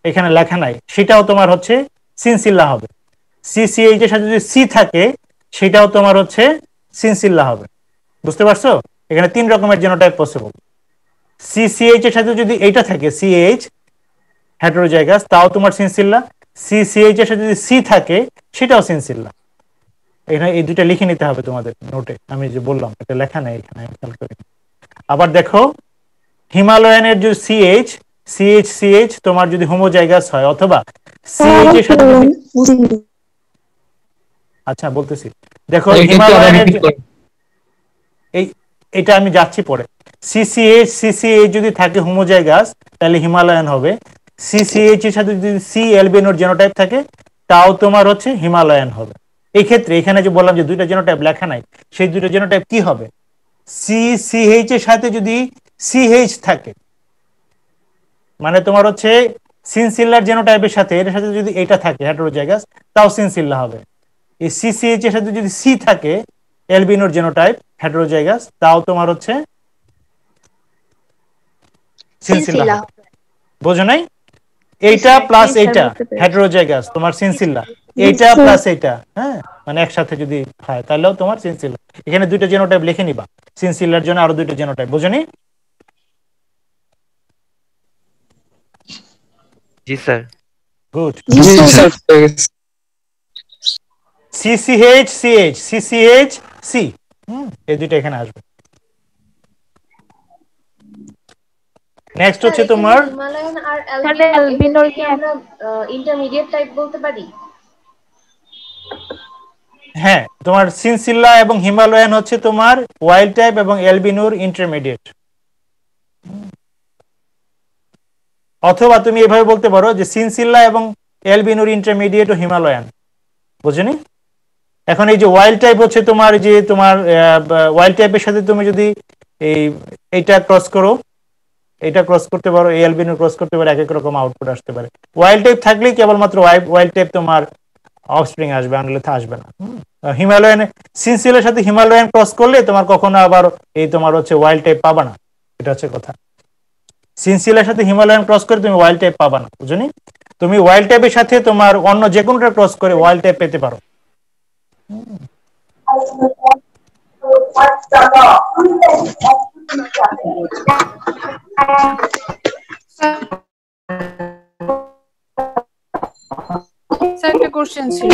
এখানে লেখা নাই, সেটাও তোমার হচ্ছে সিনসিল্লা হবে। সিসিএইচ এর সাথে যদি সি থাকে সেটাও তোমার হচ্ছে সিনসিল্লা হবে। বুঝতে পারছো? এখানে 3 রকমের জেনোটাইপ পসিবল। সিসিএইচ এর সাথে যদি এইটা থাকে সিএইচ হেটেরোজাইগাস, তাও তোমার সিনসিল্লা। সিসিএইচ এর সাথে যদি সি থাকে সেটাও সিনসিল্লা। এখানে এই দুইটা লিখে নিতে হবে তোমাদের নোটে, আমি যে বললাম এটা লেখা নেই এখানে, খেয়াল করে। আবার দেখো হিমালয়ানের যে সিএইচ সিএইচ সিএইচ তোমার যদি হোমোজাইগাস হয়, অথবা সিএইচ এর সাথে আচ্ছা বলতেছি, দেখো হিমালয়ানের এই এটা আমি যাচ্ছি পরে। সিসিএইচ সিসিএইচ যদি থাকে হোমোজাইগাস তাহলে হিমালয়ান হবে। সিসিএইচ এর সাথে যদি সি অ্যালবিনোর জেনোটাইপ থাকে তাও তোমার হচ্ছে হিমালয়ান হবে। এই ক্ষেত্রে এখানে যে বললাম যে দুইটা জেনোটাইপ লেখা নাই, সেই দুইটা জেনোটাইপ কি হবে? সিসিএইচ এর সাথে যদি সিএইচ থাকে মানে তোমার হচ্ছে সিনসিল্লার জেনোটাইপের সাথে এর সাথে যদি এটা থাকে হেটেরোজাইগাস, তাও সিনসিল্লা হবে। এই সিসিএইচ এর সাথে যদি সি থাকে অ্যালবিনোর জেনোটাইপ হেটেরোজাইগাস, তাও তোমার হচ্ছে সিনসিল্লা হবে। বোঝো নাই? এইটা প্লাস এইটা হেটেরোজাইগাস তোমার সিনসিল্লা, এইটা প্লাস এইটা, হ্যাঁ মানে একসাথে যদি হয় তাহলেও তোমার সিনসিল্লা। এখানে দুইটা জেনোটাইপ লিখে নিবা, সিনসিল্লার জন্য আরো দুইটা জেনোটাইপ। বোঝনি? জি sir. Good. CCH CH CCH C, এই দুইটা এখানে আসবে। নেক্সট হচ্ছে তোমার হিমালয়ান আর অ্যালবিনোর কি আমরা ইন্টারমিডিয়েট টাইপ বলতে পারি? হ্যাঁ, তোমার সিনসিল্লা এবং হিমালয়ান হচ্ছে তোমার ওয়াইল্ড টাইপ এবং অ্যালবিনোর ইন্টারমিডিয়েট। অথবা তুমি এভাবে বলতে পারো যে সিনসিল্লা এবং অ্যালবিনোর ইন্টারমিডিয়েট ও হিমালয়ান। বুঝনি? এখন এই যে ওয়াইল্ড টাইপ হচ্ছে তোমার যে তোমার ওয়াইল্ড টাইপের সাথে তুমি যদি এইটা ক্রস করো, এটা ক্রস করতে পারো, এই অ্যালবিনো ক্রস করতে পারো, এক এক রকম আউটপুট আসতে পারে। ওয়াইল্ড টাইপ থাকলেই কেবলমাত্র ওয়াইল্ড টাইপ তোমার অফস্প্রিং আসবে, আনলেতে আসবে না। হিমালয়ান সিনসিলের সাথে হিমালয়ান ক্রস করলে তোমার কখনো আবার এই তোমার হচ্ছে ওয়াইল্ড টাইপ পাবা না, এটা হচ্ছে কথা। সিনসিলের সাথে হিমালয়ান ক্রস করে তুমি ওয়াইল্ড টাইপ পাবা না। বুঝনি? তুমি ওয়াইল্ড টাইপের সাথে তোমার অন্য যে কোনোটা ক্রস করে ওয়াইল্ড টাইপ পেতে পারো। একটা কোশ্চেন ছিল।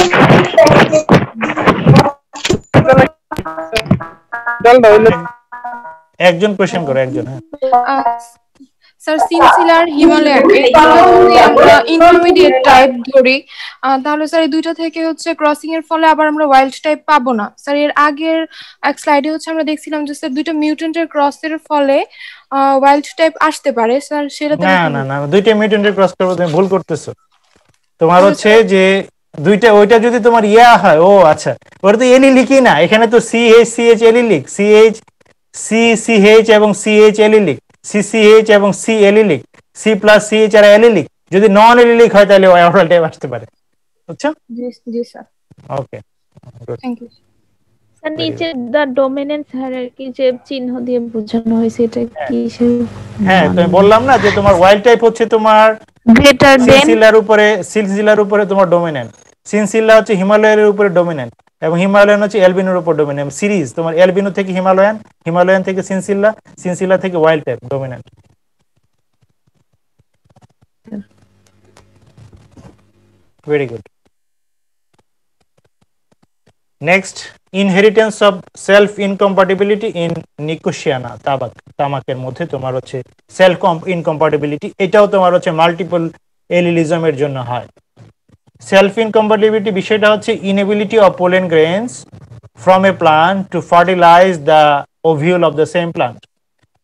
একজন কোশ্চেন করো, একজন। স্যার সিনসিলার হিমালয়ান এগুলো যদি আমরা ইন্টারমিডিয়েট টাইপ ধরি, তাহলে স্যার এই দুইটা থেকে হচ্ছে ক্রসিং এর ফলে আবার আমরা ওয়াইল্ড টাইপ পাবো না। স্যার এর আগের এক স্লাইডে হচ্ছে আমরা দেখছিলাম যে স্যার দুইটা মিউটেন্টের ক্রসের ফলে ওয়াইল্ড টাইপ আসতে পারে। স্যার সেটা না না, দুইটা মিউটেন্টের ক্রস করবে, তুমি ভুল করতেছো। তোমার হচ্ছে যে দুইটা, ওইটা যদি তোমার ইয়া হয়, ও আচ্ছা, ওটা তো এলিলিকই না, এখানে তো CH CH allylic, CH CCH এবং সিএইচ এলিলিক, সিসিএইচ এবং C allylic, C plus CH আর এলিলিক। যদি নন এলিলিক হয় তাহলে ওয়াইল্ড টাইপ আসতে পারে। বুঝছো? জি sir. Okay, thank you sir. নিচে দা ডমিনেন্ট হায়ারার্কি যে চিহ্ন দিয়ে বোঝানো হয়েছে এটা কি? হ্যাঁ, তুমি বললাম না যে তোমার ওয়াইল্ড টাইপ হচ্ছে তোমার গ্রেটার দেন সিনসিলার উপরে তোমার ডমিনেন্ট, সিনসিল্লা হচ্ছে হিমালয়ের উপরে ডমিনেন্ট, এবং হিমালয়ান হচ্ছে অ্যালবিনোর উপর ডমিনেন্ট। সিরিজ তোমার অ্যালবিনো থেকে হিমালয়ান, হিমালয়ান থেকে সিনসিল্লা, সিনসিল্লা থেকে wild type dominant. Very good. Next, inheritance of self incompatibility in Nicotiana, তামাকের মধ্যে তোমার হচ্ছে সেলফ ইনকম্পাটিবিলিটি, এটাও তোমার হচ্ছে মাল্টিপল এলিলিজমের জন্য হয়। সেলফ ইনকম্পাটিবিলিটি বিষয়টা হচ্ছে inability of pollen grains from a plant to fertilize the ovule of the same plant.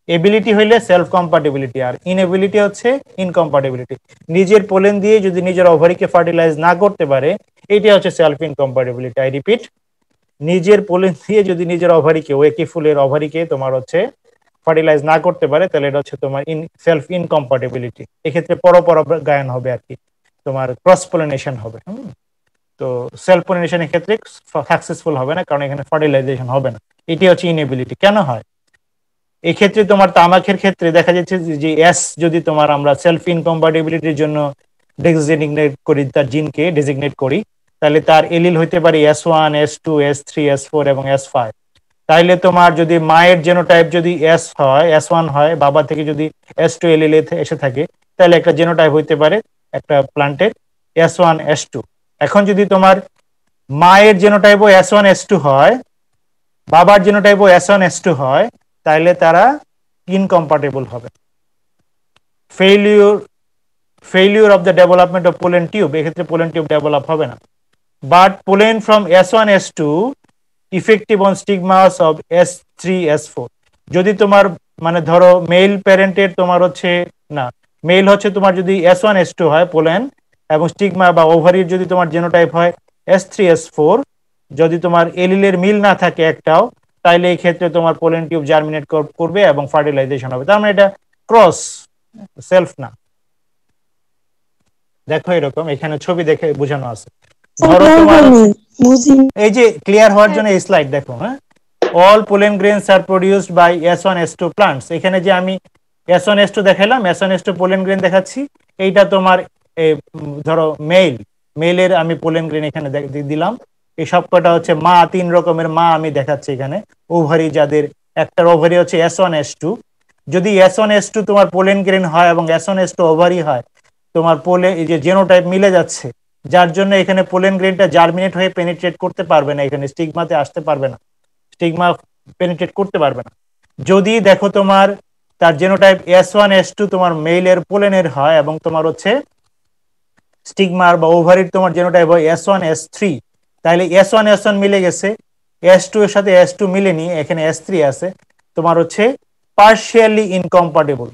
Ability হইলে সেলফ কম্পাটিবিলিটি, আর ইনএবিলিটি হচ্ছে ইনকম্পাটিবিলিটি। নিজের পোলেন দিয়ে যদি নিজের ওভারিকে ফার্টিলাইজ না করতে পারে, এটা হচ্ছে সেলফ ইনকম্পাটিবিলিটি। আই রিপিট, নিজের পোলেন দিয়ে যদি নিজের ওভারিকে, একই ফুলের ওভারিকে তোমার হচ্ছে ফার্টিলাইজ না করতে পারে, তাহলে এটা হচ্ছে তোমার সেলফ ইনকম্পাটিবিলিটি। এক্ষেত্রে পরপরাগায়ন হবে আর কি, তোমার ক্রস পলিনেশন হবে। তো সেলফ পলিনেশনের ক্ষেত্রে সাকসেসফুল হবে না, কারণ এখানে ফার্টিলাইজেশন হবে না। এটি হচ্ছে ইনএবিলিটি। কেন হয়? এই ক্ষেত্রে তোমার তামাকের ক্ষেত্রে দেখা যাচ্ছে যে এস যদি তোমার আমরা সেলফ ইনকম্পাটিবিলিটির জন্য ডেজিগনেট করি, তার জিনকে ডেজিগনেট করি, তাহলে তার এলিল হইতে পারে S1, S2, S3, S4 এবং S5। তাইলে তোমার যদি মায়ের জেনোটাইপ যদি S1 হয়, বাবা থেকে যদি S2 এলিল এসে থাকে, তাহলে একটা জেনোটাইপ হইতে পারে একটা প্লান্টের S1, S2। এখন যদি তোমার মায়ের জেনোটাইপও S1, S2 হয়, বাবার জেনোটাইপও S1, S2 হয়, তাইলে তারা ইনকম্পাটিবল হবে। Failure of the development of pollen tube, এক্ষেত্রে পোলেন টিউব ডেভেলপ হবে না। But pollen from S1, S2 effective on stigmas of S3, S4। যদি তোমার মানে ধরো মেল প্যারেন্টের তোমার হচ্ছে না, মেল হচ্ছে তোমার যদি S1, S2 হয় পোলেন, এবং স্টিগমা বা ওভারির যদি তোমার জেনোটাইপ হয় S3, S4, যদি তোমার এলিলের মিল না থাকে একটাও, তাইলে এই ক্ষেত্রে তোমার পোলেন টিউব জার্মিনেট করবে এবং ফার্টিলাইজেশন হবে। তার মানে এটা ক্রস, সেলফ না। দেখো এরকম এখানে ছবি দেখে বোঝানো আছে। ধরো তোমার এই যে ক্লিয়ার হওয়ার জন্য এই স্লাইড দেখো। হ্যাঁ, all pollen grains are produced by S1, S2 plants. এখানে যে আমি S1, S2 দেখালাম, S1, S2 পোলেন গ্রেন দেখাচ্ছি, এইটা তোমার ধরো মেলের আমি পোলেন গ্রেন এখানে দিলাম। এই সবকটা হচ্ছে মা, 3 রকমের মা আমি দেখাচ্ছি এখানে। ওভারি যাদের একটার ওভারি হচ্ছে S1, S2, যদি S1, S2 তোমার পোলেন গ্রেন হয় এবং S1, S2 ওভারি হয়, তোমার এই যে জেনোটাইপ মিলে যাচ্ছে, যার জন্য এখানে পোলেন গ্রেনটা জার্মিনেট হয়ে পেনিট্রেট করতে পারবে না, এখানে স্টিগমাতে আসতে পারবে না, স্টিগমা পেনিট্রেট করতে পারবে না। যদি দেখো তোমার তার জেনোটাইপ S1, S2 তোমার মেইলের পোলেনের হয় এবং তোমার হচ্ছে স্টিগমার বা ওভারির তোমার জেনোটাইপ হয় S1, S3, তাহলে S1, S1 মিলে গেছে, S2 এর সাথে S2 মিলেনি, এখানে S3 আছে, তোমার হচ্ছে পার্শিয়ালি ইনকম্পাটিবল।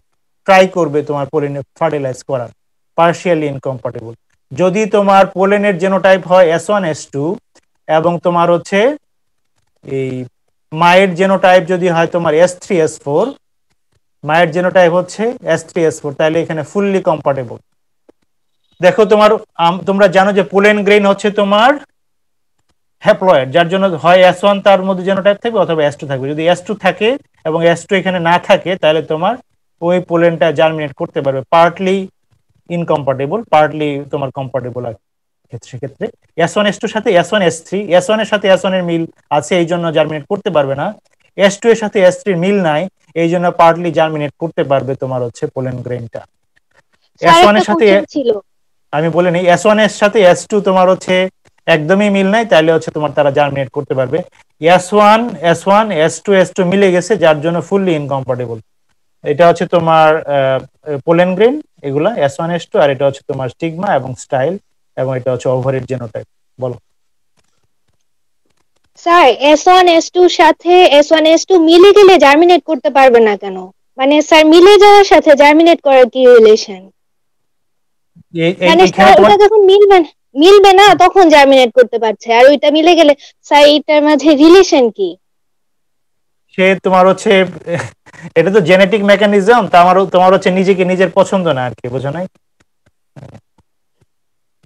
ট্রাই করবে তোমার পোলেন ফার্টিলাইজ করার, পার্শিয়ালি ইনকম্পাটিবল। যদি তোমার পোলেনের জেনোটাইপ হয় S1, S2 এবং তোমার হচ্ছে এই মায়ের জেনোটাইপ যদি হয় তোমার S3, S4, মায়ের জেনোটাইপ হচ্ছে S3, S4, তাহলে এখানে ফুললি কম্পাটিবল। দেখো তোমার তোমরা জানো যে পোলেন গ্রেন হচ্ছে তোমার হ্যাপ্লয়েড, যার জন্য হয় S1 তার মধ্যে জেনোটাইপ থাকবে অথবা S2 থাকবে। যদি S2 থাকে এবং S2 এখানে না থাকে, তাহলে তোমার ওই পোলেনটা জার্মিনেট করতে পারবে। পার্টলি ইনকম্পাটিবল, পার্টলি তোমার কম্পাটিবল আছে। সেক্ষেত্রে S1, S2 এর সাথে S1, S3, S1 এর সাথে S1 এর মিল আছে, এই জন্য জার্মিনেট করতে পারবে না। S2 এর সাথে S3 এর মিল নাই, এই জন্য পার্টলি জার্মিনেট করতে পারবে তোমার হচ্ছে পোলেন গ্রেনটা। S1 এর সাথে আমি বলে নেই, S1 এর সাথে S2 তোমার হচ্ছে একদমই মিল নাই, তাহলে হচ্ছে তোমার তারা জার্মিনেট করতে পারবে। S1, S2, S2 মিলে গেছে, যার জন্য ফুললি ইনকম্পাটিবল। এটা হচ্ছে তোমার পোলেন গ্রেন, এগুলা S1, S2, আর এটা হচ্ছে তোমার স্টিগমা এবং স্টাইল, এবং এটা হচ্ছে ওভারির জেনোটাইপ। বলো স্যার, S1, S2 সাথে S1, S2 মিলে গেলে জার্মিনেট করতে পারবে না কেন? মানে স্যার মিলে যাওয়ার সাথে জার্মিনেট করার কি রিলেশন? মানে স্যার ওটা যখন মিলবে না তখন জার্মিনেট করতে পারছে, আর ওইটা মিলে গেলে স্যার এটার মাঝে রিলেশন কি? সে তোমার হচ্ছে এটা তো জেনেটিক মেকানিজম, তোমার হচ্ছে নিজেকে নিজের পছন্দ না আর কি, বুঝো নাই?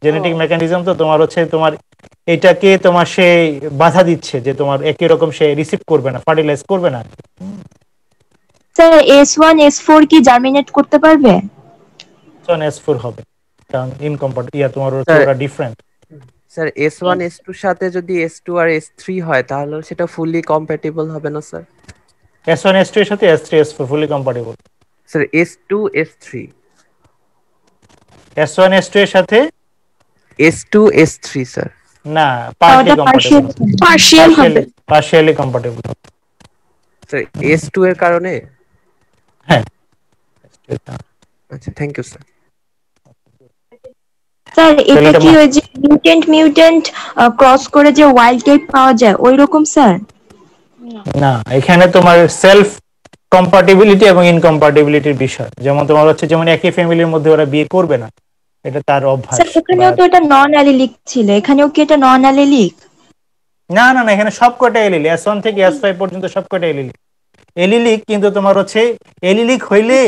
জেনেটিক মেকানিজম তো তোমার হচ্ছে তোমার এটাকে তোমার সে বাধা দিচ্ছে যে তোমার একই রকম সে রিসিভ করবে না, ফার্টিলাইজ করবে না। স্যার S1, S4 কি জার্মিনেট করতে পারবে? S1, S4 হবে, কারণ ইনকম্পাটিবল, তোমার ওরা ডিফারেন্ট। স্যার S1, S2 এর সাথে যদি S2 আর S3 হয়, তাহলে সেটা ফুললি কম্প্যাটিবল হবে না স্যার? S1, S2 এর সাথে S3, S4 fully compatible. Sir S2, S3, S1, S2 এর সাথে S2 S3 স্যার না পার্টলি ওটা কম্পাটিবল পার্শিয়াল হবে পার্শিয়ালি কম্পাটিবল স্যার S2 এর কারণে হ্যাঁ আচ্ছা থ্যাংক ইউ স্যার স্যার এটা কি ওই যে মিউটেন্ট ক্রস করে যে ওয়াইল্ড টাইপ পাওয়া যায় ওই রকম স্যার? না এখানে তোমার সেলফ কম্পাটিবিলিটি এবং ইনকম্পাটিবিলিটির বিষয়, যেমন তোমার হচ্ছে যেমন একই ফ্যামিলির মধ্যে ওরা বিয়ে করবে না, এটা তার অভ্যাস। স্যার এখানেও তো এটা নন অ্যালিলিক ছিল, এখানেও কি এটা নন অ্যালিলিক? না না না, এখানে সবকটা এলিলিক, S1 থেকে S5 পর্যন্ত সবকটা এলিলিক। এলিলিক কিন্তু তোমার হচ্ছে এলিলিক হইলে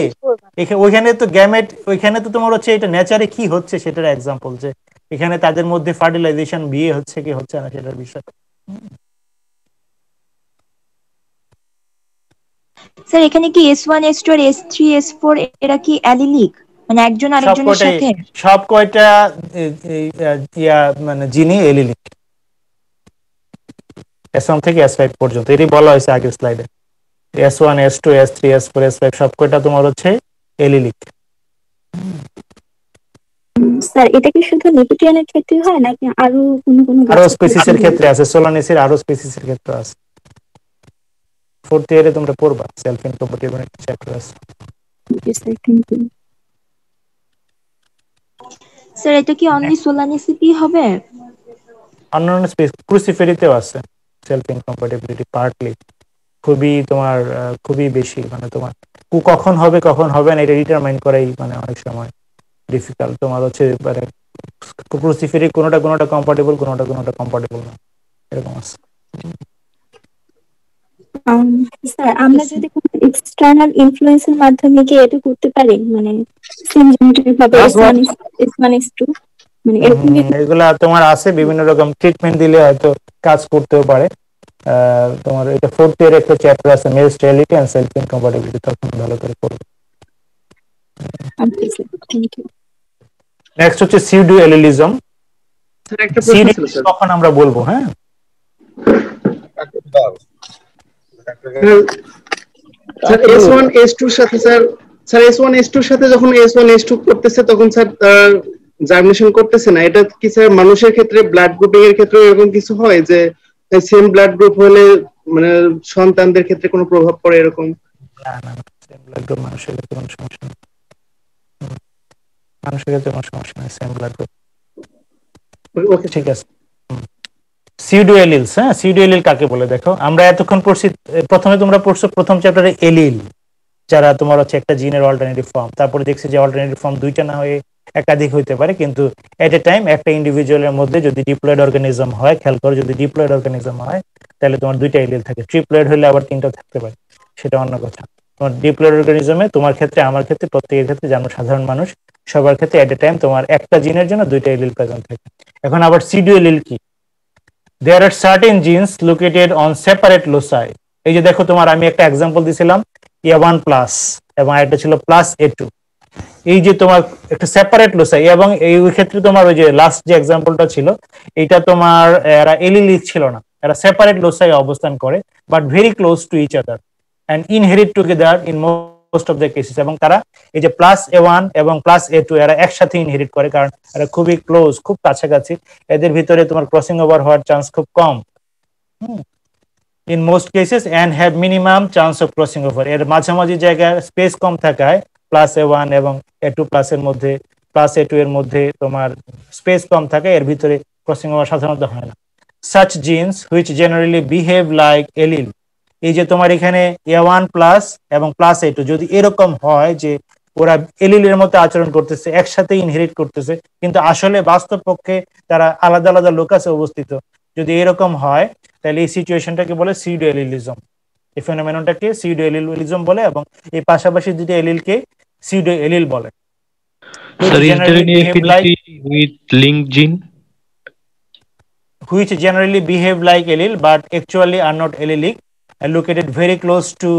ওইখানে তো গ্যামেট, ওইখানে তো তোমার হচ্ছে এটা নেচারে কি হচ্ছে সেটার এক্সাম্পল, যে এখানে তাদের মধ্যে ফার্টিলাইজেশন বিয়ে হচ্ছে কি হচ্ছে না সেটার বিষয়। স্যার এখানে কি S1 S2 আর S3 S4 এরা কি অ্যালিলিক, মানে একজন আরেকজনের সাথে? সব কয়টা মানে জিনি এলিলিক S1 থেকে S5 পর্যন্ত, এটাই বলা হয়েছে আগের স্লাইডে। S1 S2 S3 S4 S5 সব কয়টা তোমার হচ্ছে এলিলিক। স্যার এটা কি শুধু নিকোটিয়ানের ক্ষেত্রে হয় নাকি আরো কোনো আরো স্পিসিসের ক্ষেত্রে আছে, সোলানেসির আরো স্পিসিসের ক্ষেত্রে আছে। ফোর্থ ইয়ারে তোমরা পড়বা সেলফ ইনকম্পাটিবল একটা চ্যাপ্টার আছে। স্যার এটা কি অনলি সোলানেসিটি হবে? অন্যান্য স্পেস ক্রুসিফেরিতেও আছে সেলফ ইনকম্পাটিবিলিটি পার্টলি, খুবই তোমার খুবই বেশি, মানে তোমার কখন হবে না এটা ডিটারমাইন করাই মানে অনেক সময় ডিফিকাল্ট। তোমার হচ্ছে মানে ক্রুসিফেরি কোনোটা কম্পাটিবল, কোনোটা কম্পাটিবল না, এরকম আছে। স্যার আমরা যদি কোনো এক্সটার্নাল ইনফ্লুয়েন্সের মাধ্যমে কি এটা করতে পারি, মানে সিনজেনেটিক ভাবে S1 S2 মানে এরকম এগুলা তোমার আছে, বিভিন্ন রকম ট্রিটমেন্ট দিলে হয়তো কাজ করতেও পারে। তোমার এটা ফোর্থ ইয়ারে একটা চ্যাপ্টার আছে মেল স্টেরিলিটি এন্ড সেলফ ইনকম্পাটিবিলিটি, তখন ভালো করে পড়বে। নেক্সট হচ্ছে সিউডো এলিলিজম। স্যার একটা প্রশ্ন ছিল স্যার, কখন আমরা বলবো? হ্যাঁ স্যার S1 S2 এর সাথে স্যার S1 S2 এর সাথে যখন S1 S2 করতেছে তখন স্যার জার্মিনেশন করতেছে না, এটা কি স্যার মানুষের ক্ষেত্রে ব্লাড গ্রুপিং এর ক্ষেত্রে এরকম কিছু হয় যে সেম ব্লাড গ্রুপ হলে মানে সন্তানদের ক্ষেত্রে কোনো প্রভাব পড়ে এরকম? না না, সেম ব্লাড গ্রুপ মানুষের ক্ষেত্রে কোনো সমস্যা নেই, মানুষের ক্ষেত্রে কোনো সমস্যা নেই সেম ব্লাড গ্রুপ। ওকে ঠিক আছে। সিউডো এলিলস, হ্যাঁ সিউডো এলিল কাকে বলে দেখো, আমরা এতক্ষণ পড়ছি, প্রথমে তোমরা পড়ছো প্রথম চ্যাপ্টারে এলিল, যারা তোমার হচ্ছে একটা জিনের অল্টারনেটিভ ফর্ম, তারপরে দেখছি যে অল্টারনেটিভ ফর্ম দুইটা না হয়ে একাধিক হইতে পারে, কিন্তু এট এ টাইম একটা ইন্ডিভিজুয়ালের মধ্যে যদি ডিপ্লয়েড অর্গানিজম হয়, খেয়াল করো যদি ডিপ্লয়েড অর্গানিজম হয় তাহলে তোমার দুইটা এলিল থাকে, ট্রিপ্লয়েড হলে আবার তিনটা থাকতে পারে, সেটা অন্য কথা। তোমার ডিপ্লয়েড অর্গানিজমে তোমার ক্ষেত্রে আমার ক্ষেত্রে প্রত্যেকের ক্ষেত্রে জানো সাধারণ মানুষ সবার ক্ষেত্রে এট এ টাইম তোমার একটা জিনের জন্য দুইটা এলিল প্রেজেন্ট থাকে। এখন আবার সিউডো এলিল কি? There are certain genes located on separate loci. এই যে দেখো তোমার আমি একটা এক্সাম্পল দিছিলাম A1 প্লাস এবং এটা ছিল প্লাস A2, এই যে তোমার একটা সেপারেট লোসাই, এবং এই ক্ষেত্রে তোমার ওই যে লাস্ট যে এক্সাম্পলটা ছিল এটা তোমার এরা এলিলিক ছিল না, এরা সেপারেট লোসাই অবস্থান করে but very close to each other and inherit together in most of the cases. এবং তারা এই যে প্লাস A1 এবং প্লাস A2 এরা একসাথে ইনহেরিট করে, কারণ এরা খুবই ক্লোজ, খুব কাছাকাছি, এদের ভিতরে তোমার ক্রসিং ওভার হওয়ার চান্স খুব কম in most cases and have minimum chance of crossing over. এর মাঝামাঝি জায়গায় স্পেস কম থাকায় প্লাস A1 এবং A2 প্লাসের মধ্যে, প্লাস A2 এর মধ্যে তোমার স্পেস কম থাকে, এর ভিতরে ক্রসিং ওভার সাধারণত হয় না। such genes which generally behave like allele, এই যে তোমার এখানে A1 প্লাস এবং প্লাস A2 যদি এরকম হয় যে ওরা এলিলের মতো আচরণ করতেছে, একসাথে ইনহেরিট করতেছে, কিন্তু আসলে বাস্তব পক্ষে তারা আলাদা আলাদা লোকাসে অবস্থিত, যদি এরকম হয় তাহলে এই সিচুয়েশনটাকে বলে সিউডো এলিলিজম। এই ফেনোমেননটাকে সিউডো এলিলিজম বলে, এবং এই পাশাপাশি দুটো এলিলকে সিউডো এলিল বলে। Sir, is there any affinity with linked gene? Which generally behave like allele but actually are not allelic and located very close to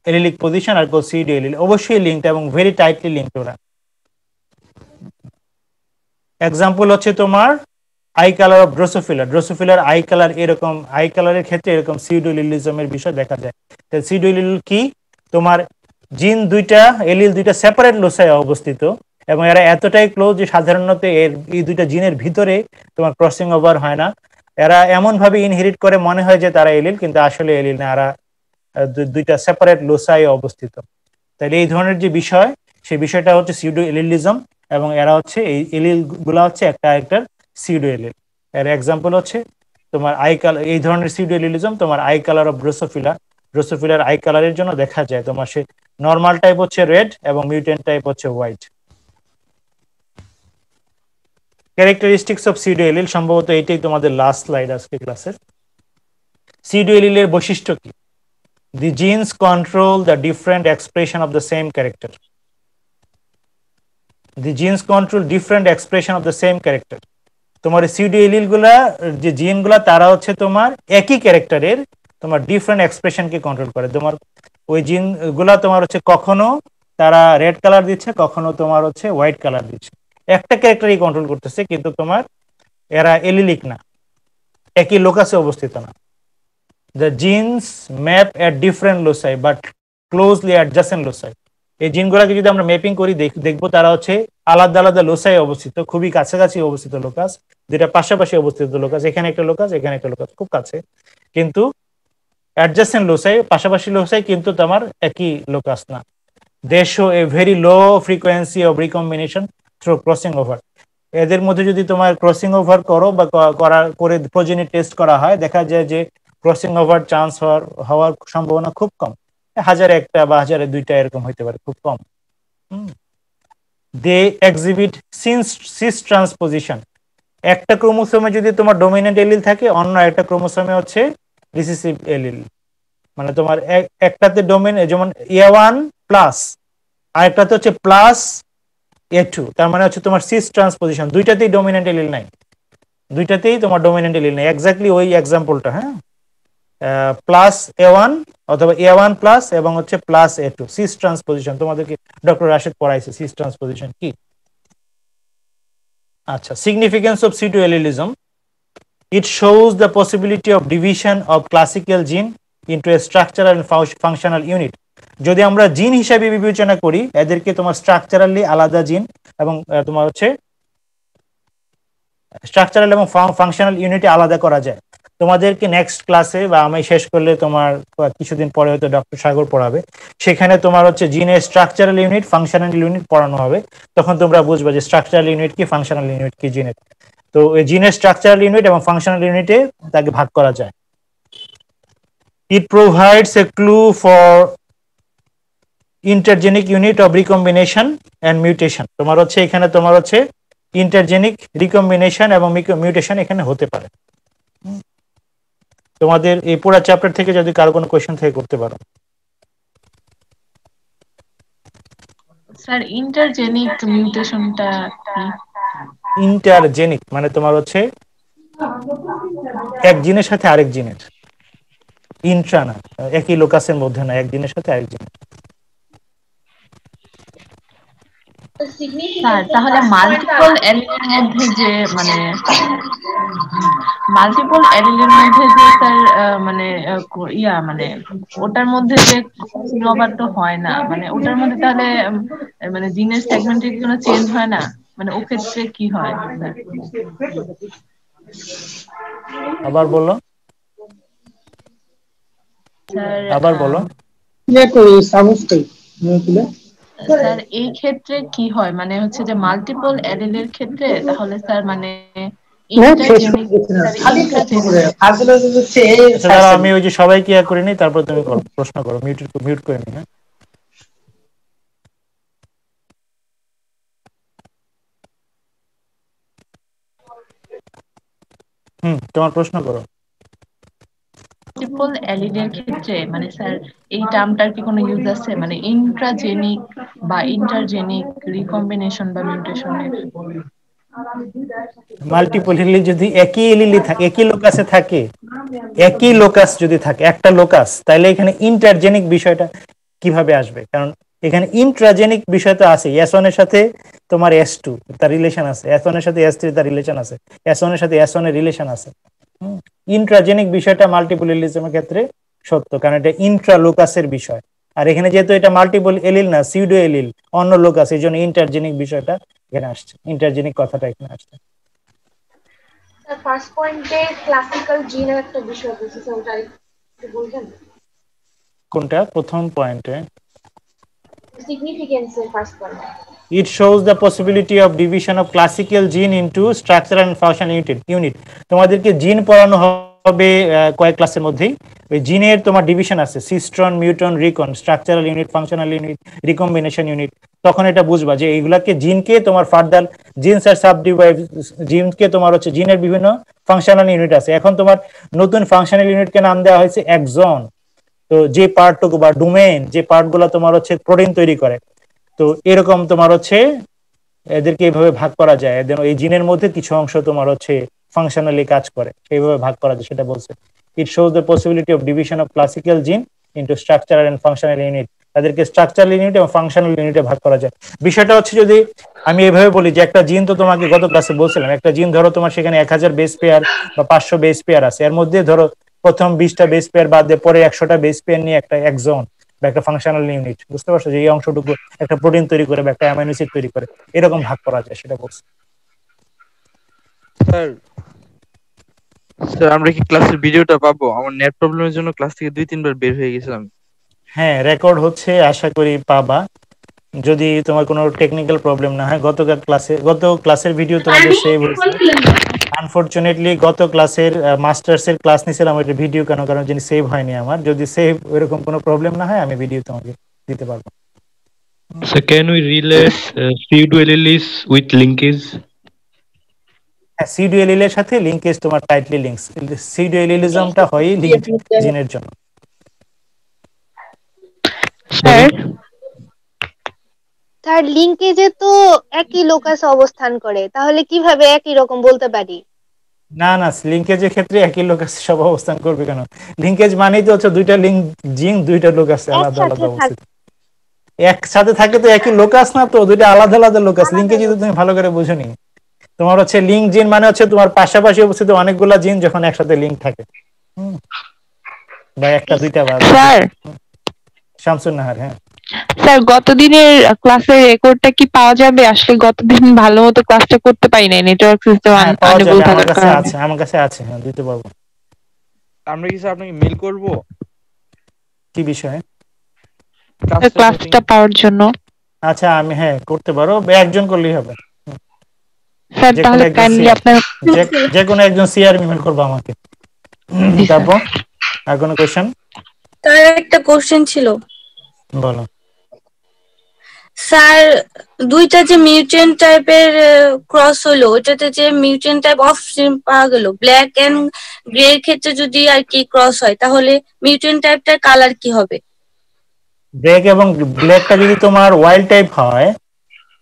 allelic position are called pseudo allele. অবশ্যই লিঙ্কড এবং ভেরি টাইটলি লিঙ্কড ওরা। এক্সাম্পল হচ্ছে তোমার আই কালার অফ ড্রোসোফিলা, ড্রোসোফিলার আই কালার, এরকম আই কালারের ক্ষেত্রে এরকম সিউডো এলিলিজমের বিষয় দেখা যায়। তাহলে সিউডো এলিল কি? তোমার জিন দুইটা, এলিল দুইটা সেপারেট লোসায় অবস্থিত, এবং এরা এতটাই ক্লোজ যে সাধারণত এই দুইটা জিনের ভিতরে তোমার ক্রসিং ওভার হয় না। এরা এমন ভাবে ইনহেরিট করে মনে হয় যে তারা এলিল, কিন্তু আসলে এলিল না, এরা দুইটা সেপারেট লোসাই অবস্থিত। তাহলে এই ধরনের যে বিষয়, সেই বিষয়টা হচ্ছে সিউডো এলিলিজম, এবং এরা হচ্ছে এই এলিল গুলা হচ্ছে একটা সিউডো এলিল। এর এক্সাম্পল হচ্ছে তোমার আই কালার, এই ধরনের সিউডো এলিলিজম তোমার আই কালার অফ ড্রোসোফিলার আই কালারের জন্য দেখা যায়। তোমার সে নর্মাল টাইপ হচ্ছে রেড এবং মিউটেন্ট টাইপ হচ্ছে white. Characteristics of pseudo allele, সম্ভবত এইটাই তোমাদের লাস্ট স্লাইড আজকে ক্লাসের। সিউডো এলিলের বৈশিষ্ট্য কি? The genes control the different expression of the same character. The genes control different expression of the same character. তোমার সিউডো এলিল গুলা যে জিন গুলা তারা হচ্ছে তোমার একই ক্যারেক্টারের তোমার ডিফারেন্ট এক্সপ্রেশনকে কন্ট্রোল করে। তোমার ওই জিন গুলা তোমার হচ্ছে কখনো তারা রেড কালার দিচ্ছে, কখনো তোমার হচ্ছে হোয়াইট কালার দিচ্ছে, একটা ক্যারেক্টারই কন্ট্রোল করতেছে, কিন্তু তোমার এরা এলিলিক না, একই লোকাসে অবস্থিত না। The genes map at different loci but closely adjacent loci. এই জিনগুলোকে যদি আমরা ম্যাপিং করি দেখবো তারা হচ্ছে আলাদা আলাদা লোসাই অবস্থিত, খুবই কাছাকাছি অবস্থিত লোকাস, যেটা পাশাপাশি অবস্থিত লোকাস, এখানে একটা লোকাস, এখানে একটা লোকাস, খুব কাছে, কিন্তু অ্যাডজাসেন্ট লোসাই, পাশাপাশি লোসাই, কিন্তু তোমার একই লোকাস না। They show a very low frequency of recombination through crossing over. এদের মধ্যে যদি তোমার ক্রসিং ওভার করো বা করে প্রোজেনি টেস্ট করা হয়, দেখা যায় যে ক্রসিং ওভার চান্স হওয়ার সম্ভাবনা খুব কম, 1001টা বা 1002টা এরকম হইতে পারে, খুব কম। দে এক্সিবিট সিস ট্রান্সপোজিশন। একটা ক্রোমোসোমে যদি তোমার ডমিনেন্ট এলিল থাকে, অন্য একটা ক্রোমোসোমে হচ্ছে রিসেসিভ এলিল, মানে তোমার একটাতে ডোমিনেন্ট, যেমন A1 প্লাস, আর একটাতে হচ্ছে প্লাস A2, তার মানে হচ্ছে তোমার সিস ট্রান্সপোজিশন, দুইটাতেই ডমিনেন্ট এলিল নাই, দুইটাতেই তোমার ডমিনেন্ট এলিল নাই। এক্স্যাক্টলি ওই এক্সাম্পলটা, হ্যাঁ, প্লাস A1 অথবা A1 প্লাস এবং হচ্ছে প্লাস A2, সিস ট্রান্সপোজিশন। তোমাদেরকে ডক্টর রাশেদ পড়াইছে সিস ট্রান্সপোজিশন কি। আচ্ছা, significance of pseudo allelism. It shows the possibility of division of classical gene into a structural and functional unit. যদি আমরা জিন হিসাবে বিবেচনা করি, এদেরকে তোমার স্ট্রাকচারালি আলাদা জিন এবং তোমার হচ্ছে স্ট্রাকচারাল এবং ফাংশনাল ইউনিটে আলাদা করা যায়। তোমাদেরকে নেক্সট ক্লাসে বা আমি শেষ করলে তোমার কিছুদিন পরে হয়তো ডক্টর সাগর পড়াবে, সেখানে তোমার হচ্ছে জিনের স্ট্রাকচারাল ইউনিট, ফাংশনাল ইউনিট পড়ানো হবে, তখন তোমরা বুঝবে যে স্ট্রাকচারাল ইউনিট কি, ফাংশনাল ইউনিট কি জিনের। তো এই জিনের স্ট্রাকচারাল ইউনিট এবং ফাংশনাল ইউনিটে তাকে ভাগ করা যায়। It provides a clue for intergenic unit of recombination and mutation. তোমার হচ্ছে এখানে তোমার হচ্ছে ইন্টারজেনিক রিকম্বিনেশন এবং মিউটেশন এখানে হতে পারে। তোমাদের এই পুরো চ্যাপ্টার থেকে যদি কারো কোনো কোশ্চেন থাকে করতে পারো। স্যার ইন্টারজেনিক মিউটেশনটা কি? ইন্টারজেনিক মানে তোমার হচ্ছে এক জিনের সাথে আরেক জিনের, ইন্ট্রা না, একই লোকাসের মধ্যে না, এক জিনের সাথে আরেক জিনের। স্যার তাহলে মাল্টিপল এলিলের মধ্যে যে মানে মাল্টিপল এলিলের মধ্যে যে স্যার মানে মানে ওটার মধ্যে যে ক্রসিং ওভার তো হয় না, মানে ওটার মধ্যে তাহলে মানে জিনের সেগমেন্টে কোনো চেঞ্জ হয় না, মানে ও ক্ষেত্রে কি হয়? আবার বলো, স্যার আবার বলো। স্যার এই ক্ষেত্রে কি হয়, মানে হচ্ছে যে মাল্টিপল এলিলের ক্ষেত্রে তাহলে স্যার মানে আমি ওই যে সবাইকে ইয়া করে নিই, তারপর তুমি প্রশ্ন করো, মিউট করে নি। তোমার প্রশ্ন করো। মাল্টিপল এলিলের ক্ষেত্রে মানে স্যার এই টার্মটার কি কোনো ইউজ আছে, মানে ইন্ট্রাজেনিক বা ইন্টারজেনিক রিকম্বিনেশন বা মিউটেশনের? মাল্টিপল এলিল যদি একই এলিলি থাকে, একই লোকাসে থাকে, একই লোকাস যদি থাকে একটা লোকাস, তাহলে এখানে ইন্টারজেনিক বিষয়টা কিভাবে আসবে? কারণ এখানে ইন্ট্রাজেনিক বিষয় তো আছে, S1 এর সাথে তোমার S2 তার রিলেশন আছে, S1 এর সাথে S3 তার রিলেশন আছে, S1 এর সাথে S1 এর রিলেশন আছে। ইন্ট্রাজেনিক বিষয়টা মাল্টিপল এলিলিজমের ক্ষেত্রে সত্য, কারণ এটা ইন্ট্রা লোকাসের বিষয়। আর এখানে যেহেতু এটা মাল্টিপল এলিল না, সিউডো এলিল, অন্য লোক আছে, এই জন্য ইন্টারজেনিক বিষয়টা এখানে আসছে, ইন্টারজেনিক কথাটা এখানে আসছে। ফার্স্ট পয়েন্টে ক্লাসিক্যাল জিনের একটা বিষয় বলছে, স্যার ওটা একটু বলবেন? কোনটা? প্রথম পয়েন্টে সিগনিফিকেন্স এর first point. It shows the possibility of division of classical gene into structural and functional unit. তোমাদেরকে জিন পড়ানো হবে কয়েক ক্লাসের মধ্যেই। ওই জিনের তোমার ডিভিশন আছে, cistron, muton, recon, structural unit, functional unit, recombination unit. তখন এটা বুঝবা যে এইগুলাকে জিনকে তোমার ফার্দার জিনস আর সাবডিভাইড, জিনকে তোমার হচ্ছে জিনের বিভিন্ন ফাংশনাল ইউনিট আছে। এখন তোমার নতুন ফাংশনাল ইউনিটকে নাম দেওয়া হয়েছে এক্সন। তো যে পার্টটুকু বা ডোমেইন, যে পার্টগুলো তোমার হচ্ছে প্রোটিন তৈরি করে, তো এরকম তোমার হচ্ছে এদেরকে এইভাবে ভাগ করা যায়। এই জিনের মধ্যে কিছু অংশ তোমার হচ্ছে ফাংশনালি কাজ করে, এইভাবে ভাগ করা যায়, সেটা বলছে। It shows the possibility of division of classical gene into structural and functional unit. তাদেরকে স্ট্রাকচারাল ইউনিট এবং ফাংশনাল ইউনিটে ভাগ করা যায়। বিষয়টা হচ্ছে, যদি আমি এইভাবে বলি যে একটা জিন, তো তোমাকে গত ক্লাসে বলছিলাম, একটা জিন ধরো তোমার সেখানে 1000 বেস পেয়ার বা 500 বেস পেয়ার আছে, এর মধ্যে ধরো প্রথম 20টা বেস পেয়ার বাদ দিয়ে পরে 100টা বেস পেয়ার নিয়ে একটা এক্সন বা একটা ফাংশনাল ইউনিট, বুঝতে পারছো, যে এই অংশটুকু একটা প্রোটিন তৈরি করে বা একটা অ্যামাইনো অ্যাসিড তৈরি করে, এরকম ভাগ করা যায়, সেটা বলছে। স্যার আমরা কি ক্লাসের ভিডিওটা পাবো? আমার নেট প্রবলেমের জন্য ক্লাস থেকে 2-3 বার বের হয়ে গেছিলাম। হ্যাঁ, রেকর্ড হচ্ছে, আশা করি পাবা, যদি তোমার কোনো টেকনিক্যাল প্রবলেম না হয়। গত ক্লাসের ভিডিও তোমাদের সেভ হয়েছে। আনফরচুনেটলি গত ক্লাসের মাস্টার্সের ক্লাস নিয়েছিলাম, ওইটা ভিডিও কারণ যিনি সেভ হয়নি আমার। যদি সেভ এরকম কোনো প্রবলেম না হয়, আমি ভিডিও তোমাকে দিতে পারবো। So can we relate pseudo alleles with linkage? হ্যাঁ, সিডো এলিল এর সাথে লিংকেজ তোমার টাইটলি লিংকস। সিডো এলিলিজমটা হয় লিংক জিনের জন্য। তার লিংকেজে তো একই লোকাস অবস্থান করে, তাহলে কিভাবে একই রকম বলতে পারি? না, লিংকেজের ক্ষেত্রে একই লোকাস সব অবস্থান করবে কেন? লিংকেজ মানেই তো হচ্ছে দুইটা লিংক জিন, দুইটা লোকাস আলাদা আলাদা অবস্থিত। একসাথে থাকে তো একই লোকাস না, তো দুইটা আলাদা আলাদা লোকাস। লিংকেজ তো তুমি ভালো করে বুঝোনি। তোমার হচ্ছে লিংক জিন মানে হচ্ছে তোমার পাশাপাশি অবস্থিত অনেকগুলা জিন যখন একসাথে লিংক থাকে, বা একটা দুইটা বা। স্যার শামসুন নাহার, হ্যাঁ স্যার, গতদিনের ক্লাসের রেকর্ডটা কি পাওয়া যাবে? আসলে গতদিন ভালো মতো ক্লাসটা করতে পারি নাই, নেটওয়ার্ক সিস্টেম আনএবল থাকার কারণে। আমার কাছে আছে, হ্যাঁ দিতে পারবো। আমরা কি স্যার আপনাকে মেল করব? কি বিষয়ে? ক্লাসটা পাওয়ার জন্য। আচ্ছা, আমি হ্যাঁ করতে পারো, একজন করলেই হবে। স্যার তাহলে কাইন্ডলি আপনার যে কোনো একজন সিআর ইমেল করবে আমাকে। তারপর আর কোনো কোশ্চেন? তার একটা কোশ্চেন ছিল। বলো। স্যার, দুইটা যে মিউটেন্ট টাইপের ক্রস হলো, ওটাতে যে মিউটেন্ট টাইপ অফস্প্রিং পাওয়া গেল, ব্ল্যাক এন্ড গ্রে এর ক্ষেত্রে যদি আর কি ক্রস হয়, তাহলে মিউটেন্ট টাইপটার কালার কি হবে? ব্ল্যাক এবং ব্ল্যাকটা যদি তোমার ওয়াইল্ড টাইপ হয়,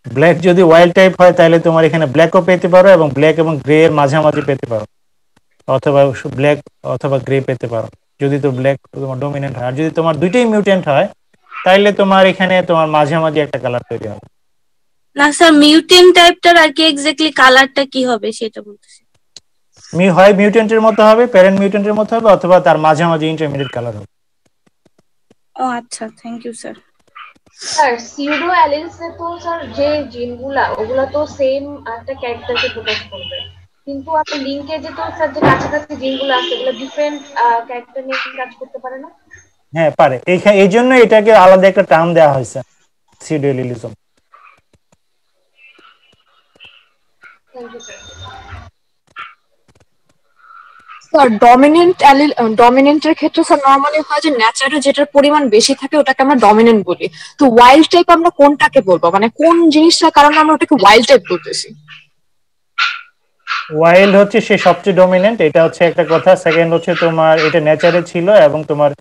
ব্ল্যাক যদি ওয়াইল্ড টাইপ হয়, তাহলে তোমার এখানে ব্ল্যাকও পেতে পারো এবং ব্ল্যাক এবং গ্রে এর মাঝামাঝি পেতে পারো, অথবা ব্ল্যাক অথবা গ্রে পেতে পারো, যদি তো ব্ল্যাক তোমার ডমিনেন্ট হয়। আর যদি তোমার দুইটাই মিউটেন্ট হয়, তাহলে তোমার এখানে তোমার মাঝামাঝি একটা কালার তৈরি হবে। না স্যার, মিউটেন্ট টাইপটার আর কি এক্স্যাক্টলি কালারটা কি হবে সেটা বলতেছি। হয় মিউটেন্টের মতো হবে, প্যারেন্ট মিউটেন্টের মতো হবে, অথবা তার মাঝামাঝি ইন্টারমিডিয়েট কালার হবে। ও আচ্ছা, thank you sir. Sir pseudo অ্যালিলসে তো স্যার যে জিনগুলা, ওগুলা তো সেম একটা ক্যারেক্টারকে প্রকাশ করবে, কিন্তু আপনি লিংকেজে তো স্যার যে কাছাকাছি জিনগুলো আছে, এগুলো ডিফারেন্ট ক্যারেক্টার নিয়ে কাজ করতে পারে না? হ্যাঁ পারে, এই জন্য এটাকে আলাদা একটা টার্ম দেওয়া হয়েছে, pseudo allelism. Thank you sir. Sir ডমিনেন্টের ক্ষেত্রে স্যার নরমালি হয় যে ন্যাচারে যেটার পরিমাণ বেশি থাকে ওটাকে আমরা ডমিনেন্ট বলি। তো ওয়াইল্ড টাইপ আমরা কোনটাকে বলবো, মানে কোন জিনিসটার কারণে আমরা ওটাকে ওয়াইল্ড টাইপ বলতেছি? ওয়াইল্ড হচ্ছে সে সবচেয়ে ডমিনেন্ট, এটা হচ্ছে একটা কথা। সেকেন্ড হচ্ছে তোমার এটা নেচারে ছিল এবং তোমার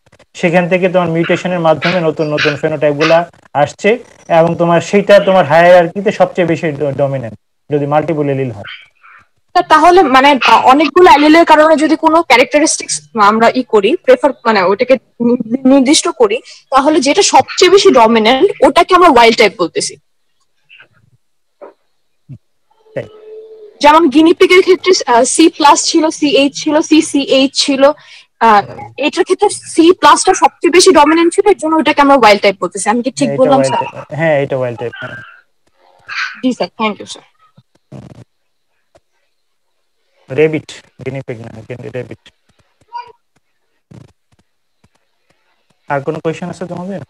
সেখান থেকে তোমার মিউটেশনের মাধ্যমে নতুন নতুন ফেনোটাইপগুলা আসছে, এবং তোমার সেইটা তোমার হায়ারার্কিতে সবচেয়ে বেশি ডমিনেন্ট যদি মাল্টিপল এলিল হয়। তাহলে মানে অনেকগুলো অ্যালিলের কারণে যদি কোনো ক্যারেক্টারিস্টিক্স আমরা করি প্রেফার, মানে ওটাকে নির্দিষ্ট করি, তাহলে যেটা সবচেয়ে বেশি ডমিনেন্ট ওটাকে আমরা ওয়াইল্ড টাইপ বলতেছি। যেমন গিনিপিগের ক্ষেত্রে C+ ছিল, CH ছিল, CCH ছিল, এটার ক্ষেত্রে সি প্লাসটা সবচেয়ে বেশি ডমিনেন্ট ছিল, এর জন্য ওটাকে আমরা ওয়াইল্ড টাইপ বলতেছি। আমি কি ঠিক এটা বললাম ওয়াইল্ড স্যার? টাইপ, হ্যাঁ এটা ওয়াইল্ড টাইপ। জি sir, thank you sir. Rabbit, guinea pig না, রেবিট। আর কোনো কোয়েশ্চেন আছে তোমাদের?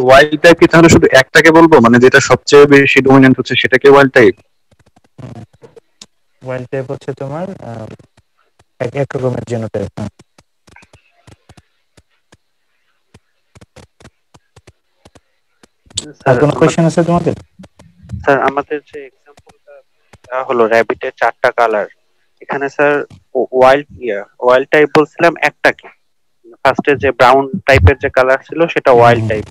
ওয়াইল্ড টাইপ কি তাহলে শুধু একটাকে বলবো, মানে যেটা সবচেয়ে বেশি ডমিনেন্ট হচ্ছে সেটাকে ওয়াইল্ড টাইপ? ওয়াইল্ড টাইপ হচ্ছে তোমার এক রকমের জিনোটাইপ। আর কোনো কোয়েশ্চেন আছে তোমাদের? স্যার আমাদের যে এক্সাম্পলটা দেওয়া হলো র‍্যাবিটের 4টা কালার, এখানে স্যার ওয়াইল্ড টাইপ বলছিলাম একটাকে। ফার্স্টে যে ব্রাউন টাইপের যে কালার ছিল সেটা ওয়াইল্ড টাইপ,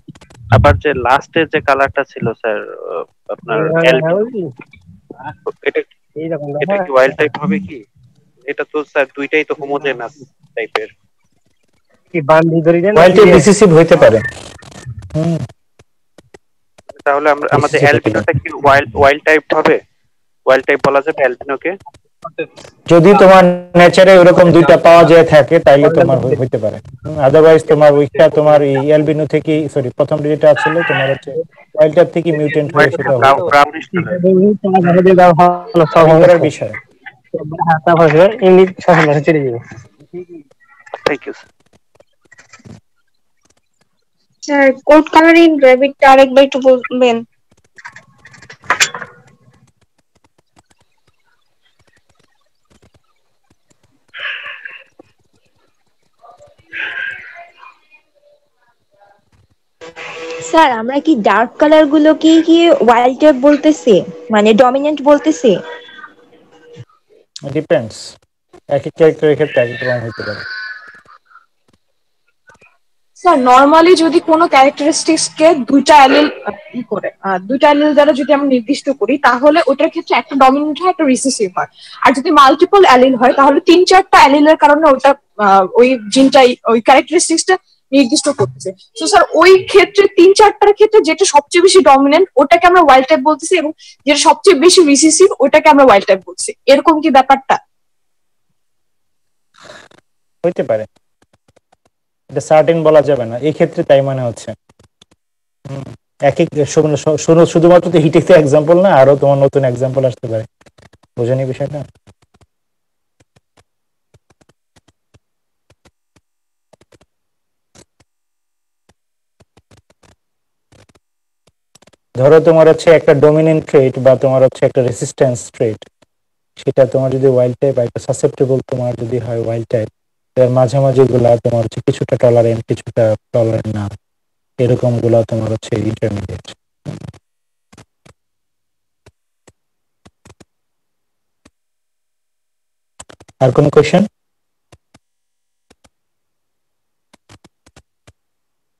আবার যে লাস্টের যে কালারটা ছিল স্যার আপনার এটা কি ওয়াইল্ড টাইপ হবে কি? এটা তো স্যার দুইটাই তো হোমোজেনাস টাইপের। কি বান্ডি ধরে দেন ওয়াইল্ড টাইপ রিসেসিভ হইতে পারে। তাহলে আমাদের অ্যালবিনোটা কি ওয়াইল্ড টাইপ হবে? ওয়াইল্ড টাইপ বলা যাবে অ্যালবিনোকে? যদি তোমার নেচারে এরকম দুইটা পাওয়া যায় থাকে তাইলে তোমার হইতে পারে। আদারওয়াইজ তোমার ওইটা তোমার এই অ্যালবিনো থেকে, সরি প্রথম যেটা ছিল তোমার হচ্ছে ওয়াইল্ড টাইপ থেকে মিউটেন্ট হয়ে সেটা হবে বিষয়। তারপরে ইংলিশ সহজ চলে যাবে। Thank you sir. Coat colouring র‍্যাবিটটা আরেকবার একটু বলবেন? স্যার আমরা কি ডার্ক কালার গুলোকে কি ওয়াইল্ড টাইপ বলতেছি, মানে ডমিনেন্ট বলতেছি? ডিপেন্ডস, এক এক ক্যারেক্টারের ক্ষেত্রে এক এক রকম হতে পারে। স্যার নরমালি যদি কোনো ক্যারেক্টারিস্টিক্সকে দুইটা অ্যালিল দ্বারা যদি আমরা নির্দিষ্ট করি তাহলে ওটার ক্ষেত্রে একটা ডমিনেন্ট হয়, একটা রিসেসিভ হয়। আর যদি মাল্টিপল অ্যালিল হয় তাহলে 3-4টা অ্যালিলের কারণে ওটা ওই জিনটাই ওই ক্যারেক্টারিস্টিক্সটা নির্দিষ্ট করতেছে। তো স্যার ওই ক্ষেত্রে 3-4টার ক্ষেত্রে যেটা সবচেয়ে বেশি ডমিনেন্ট ওটাকে আমরা ওয়াইল্ড টাইপ বলতেছি, এবং যেটা সবচেয়ে বেশি রিসেসিভ ওটাকে আমরা ওয়াইল্ড টাইপ বলছি। এরকম কি ব্যাপারটা? হইতে পারে, এটা সার্টেন বলা যাবে না এই ক্ষেত্রে, তাই মানে হচ্ছে এক এক শুধুমাত্র তো হিটেক্সের এক্সাম্পল না, আরো তোমার নতুন এক্সাম্পল আসতে পারে। বোঝেনি বিষয়টা? ধরো তোমার হচ্ছে একটা ডমিনেন্ট ট্রেট বা তোমার হচ্ছে একটা রেসিস্ট্যান্স ট্রেট, সেটা তোমার যদি ওয়াইল্ড টাইপ, একটা সাসেপ্টেবল তোমার যদি হয় ওয়াইল্ড টাইপ, এর মাঝামাঝি গুলা তোমার হচ্ছে কিছুটা টলারেন্ট কিছুটা টলারেন্ট না, এরকম গুলা তোমার হচ্ছে ইন্টারমিডিয়েট। আর কোন কোয়েশ্চেন?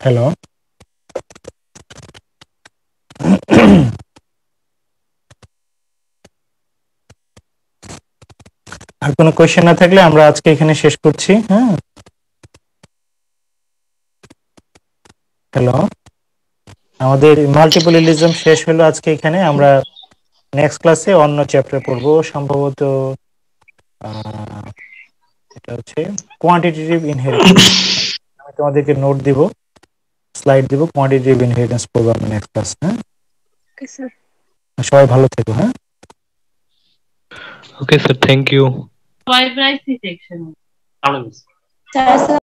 হ্যালো আর কোনো কোয়েশ্চেন না থাকলে আমরা আজকে এখানে শেষ করছি। হ্যাঁ, হ্যালো, আমাদের মাল্টিপলিলিজম শেষ হলো আজকে এখানে। আমরা নেক্সট ক্লাসে অন্য চ্যাপ্টার পড়বো, সম্ভবত এটা হচ্ছে কোয়ান্টিটেটিভ ইনহেরিটেন্স। আমি তোমাদেরকে নোট দিব, স্লাইড দিব, কোয়ান্টিটেটিভ ইনহেরিটেন্স পড়বো আমরা নেক্সট ক্লাস। হ্যাঁ, ওকে স্যার। সবাই ভালো থেকো। হ্যাঁ, ওকে স্যার, থ্যাংক ইউ। প্রাইসি সেকশন।